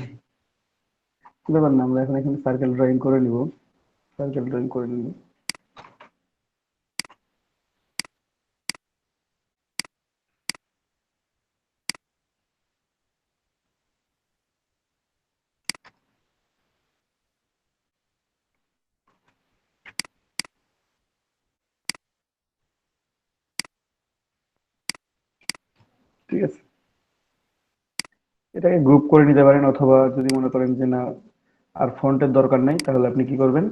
ব্যাপার না, আমরা এখন এখানে সার্কেল ড্রয়িং করে নিব, সার্কেল ড্রয়িং করে নিব। ঠিক আছে, এটাকে গ্রুপ করে নিতে পারেন, অথবা যদি মনে করেন যে না আর ফন্টের দরকার নাই, তাহলে আপনি কি করবেন,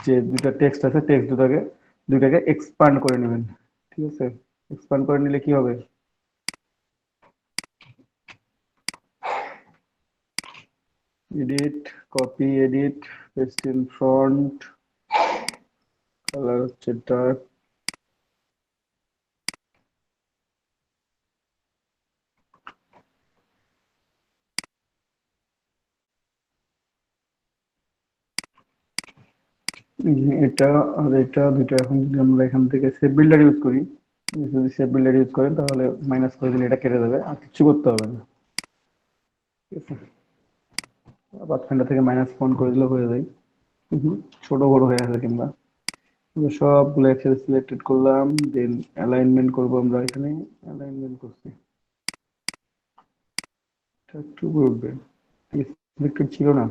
যে দুইটা টেক্সট আছে টেক্সট দুইটাকে এক্সপান্ড করে নেবেন। ঠিক আছে, এক্সপান্ড করে নিলে কি হবে, edit, copy, edit, paste in font, colour হচ্ছে ডার্ক, এটা আর এটা দুটো এখন যদি আমরা এখান থেকে সেভ বিল্ডার ইউজ করি, যদি সেভ বিল্ডার ইউজ করেন তাহলে মাইনাস করে দিলে এটা কেটে যাবে, আর কিছু করতে হবে না। ঠিক আছে, পাথফাইন্ডার থেকে মাইনাস ফন্ট করে দিলে হয়ে যায়। ছোট বড় হয়ে আসে, কিংবা সবগুলো একসাথে সিলেক্টেড করলাম, দেন অ্যালাইনমেন্ট করব, আমরা এখানে অ্যালাইনমেন্ট করছি, এটা একটু করবে, সিলেক্টেড ছিল না।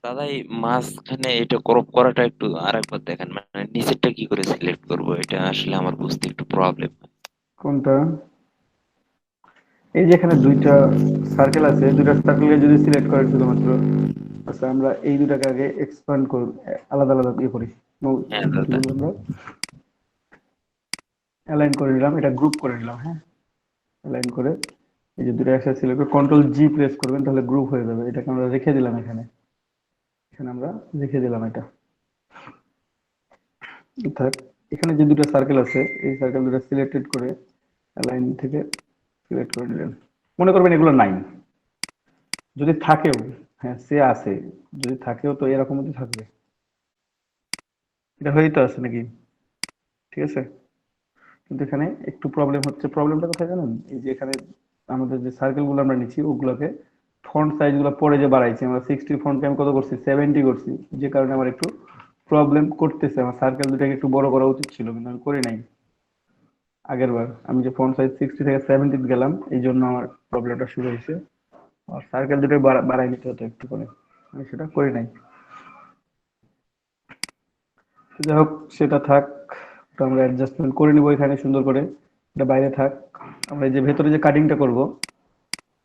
দাদা এই মাঝখানে এটা ক্রপ করাটা একটু আরেকবার দেখেন, মানে নিচেরটা কি করে সিলেক্ট করব, এটা আসলে আমার বুঝতে একটু প্রবলেম। কোনটা, এই যে এখানে দুইটা সার্কেল আছে, দুইটা সার্কেলকে যদি সিলেক্ট করেন শুধুমাত্র, আচ্ছা আমরা এই দুটাকে আগে এক্সপ্যান্ড করব, আলাদা আলাদা ইয়ে করি, হ্যাঁ কি দাদা, বলবো আমরা, অ্যালাইন করে নিলাম, এটা গ্রুপ করে নিলাম। হ্যাঁ, অ্যালাইন করে এই যে দুটো একসাথে সিলেক্ট করে কন্ট্রোল জি প্রেস করবেন, তাহলে গ্রুপ হয়ে যাবে। এটাকে আমরা রেখে দিলাম এখানে, এখানে আমরা রেখে দিলাম এটা থাক। এখানে যে দুটো সার্কেল আছে, এই সার্কেল দুটো সিলেক্টেড করে অ্যালাইন থেকে সিলেক্ট করে নিলেন। মনে করবেন এগুলো নাই, যদি থাকেও, হ্যাঁ সে আছে, যদি থাকেও তো এরকমই তো থাকবে, এটা হয়েই তো আছে নাকি। ঠিক আছে, কিন্তু এখানে একটু প্রবলেম হচ্ছে। প্রবলেমটা কোথায় জানেন, এই যে এখানে আমাদের যে সার্কেল গুলো আমরা নিচ্ছি ওগুলোকে ফন্ট সাইজ গুলো পরে যে বাড়াইছি, আমরা 60 ফন্টকে আমি কত করছি, 70 করছি, যে কারণে আমার একটু প্রবলেম করতেছে। আমার সার্কেল দুটাকে একটু বড় করা উচিত ছিল, কিন্তু আমি করি নাই আগের বার। আমি যে ফন্ট সাইজ 60 থেকে 70 গেলাম, এই জন্য আমার প্রবলেমটা শুরু হয়েছে। আর সার্কেল দুটো বাড়াই নিতে হতো একটু করে, আমি সেটা করি নাই। তো যাই হোক, সেটা থাক, তো আমরা অ্যাডজাস্টমেন্ট করে নিব এখানে সুন্দর করে, এটা বাইরে থাক। আমরা এই যে ভেতরে যে কাটিংটা করব,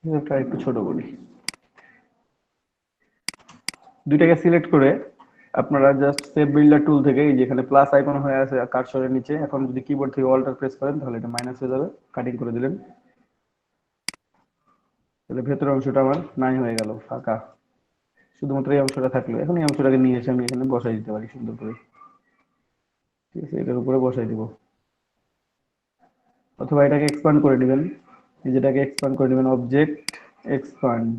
এটা একটু ছোট করি। দুইটাকে সিলেক্ট করে আপনারা জাস্ট সেভ বিল্ডার টুল থেকে এই যে এখানে প্লাস আইকন হয়ে আছে কার্সরের নিচে, এখন যদি কিবোর্ড থেকে অল্টার প্রেস করেন তাহলে এটা মাইনাস হয়ে যাবে, কাটিং করে দিলেন, তাহলে ভেতরের অংশটা আমার নাই হয়ে গেল, ফাঁকা, শুধুমাত্র এই অংশটা থাকলো। এখন এই অংশটাকে নিয়ে এসে আমি এখানে বসাই দিতে পারি সুন্দর করে। ঠিক আছে, এটার উপরে বসাই দিব, অথবা এটাকে এক্সপান্ড করে নেবেন, এই যেটাকে এক্সপান্ড করে নেবেন, অবজেক্ট এক্সপান্ড,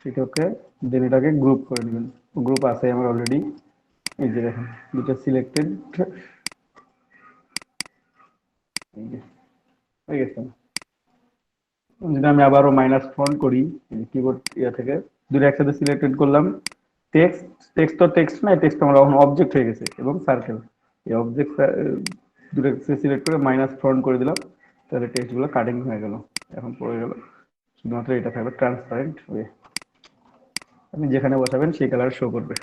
সেটাকে দেন এটাকে গ্রুপ করে নেবেন। গ্রুপ আছে আমার অলরেডি, এই যে দেখেন দুটো সিলেক্টেড, হয়ে গেছে। যদি আমি আবারও মাইনাস ফন্ট করি, কিবোর্ড ইয়া থেকে দুটো একসাথে সিলেক্টেড করলাম, টেক্সট, টেক্সট তো টেক্সট না, টেক্সট আমার এখন অবজেক্ট হয়ে গেছে, এবং সার্কেল, এই অবজেক্ট দুটো সিলেক্ট করে মাইনাস ফন্ট করে দিলাম, তাহলে টেক্সট গুলো কাটিং হয়ে গেল। এখন পড়ে গেল, শুধুমাত্র এটা থাকবে ট্রান্সপারেন্ট হয়ে, আপনি যেখানে বসাবেন সেই কালার শো করবে।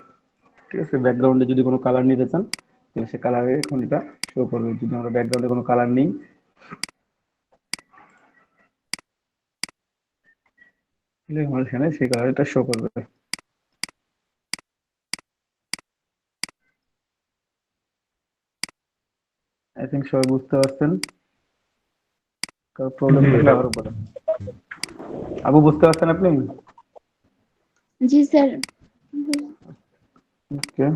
ঠিক আছে, ব্যাকগ্রাউন্ডে যদি কোনো কালার নিতে চান তাহলে সে কালারে এখন এটা শো করবে। যদি আমরা ব্যাকগ্রাউন্ডে কোনো কালার নেই, তাহলে আমার এখানে সেই কালারটা শো করবে। আই থিঙ্ক সবাই বুঝতে পারছেন, কারো প্রবলেম থাকলে আবারও বলেন। আবু বুঝতে পারছেন আপনি? জি স্যার। ওকে।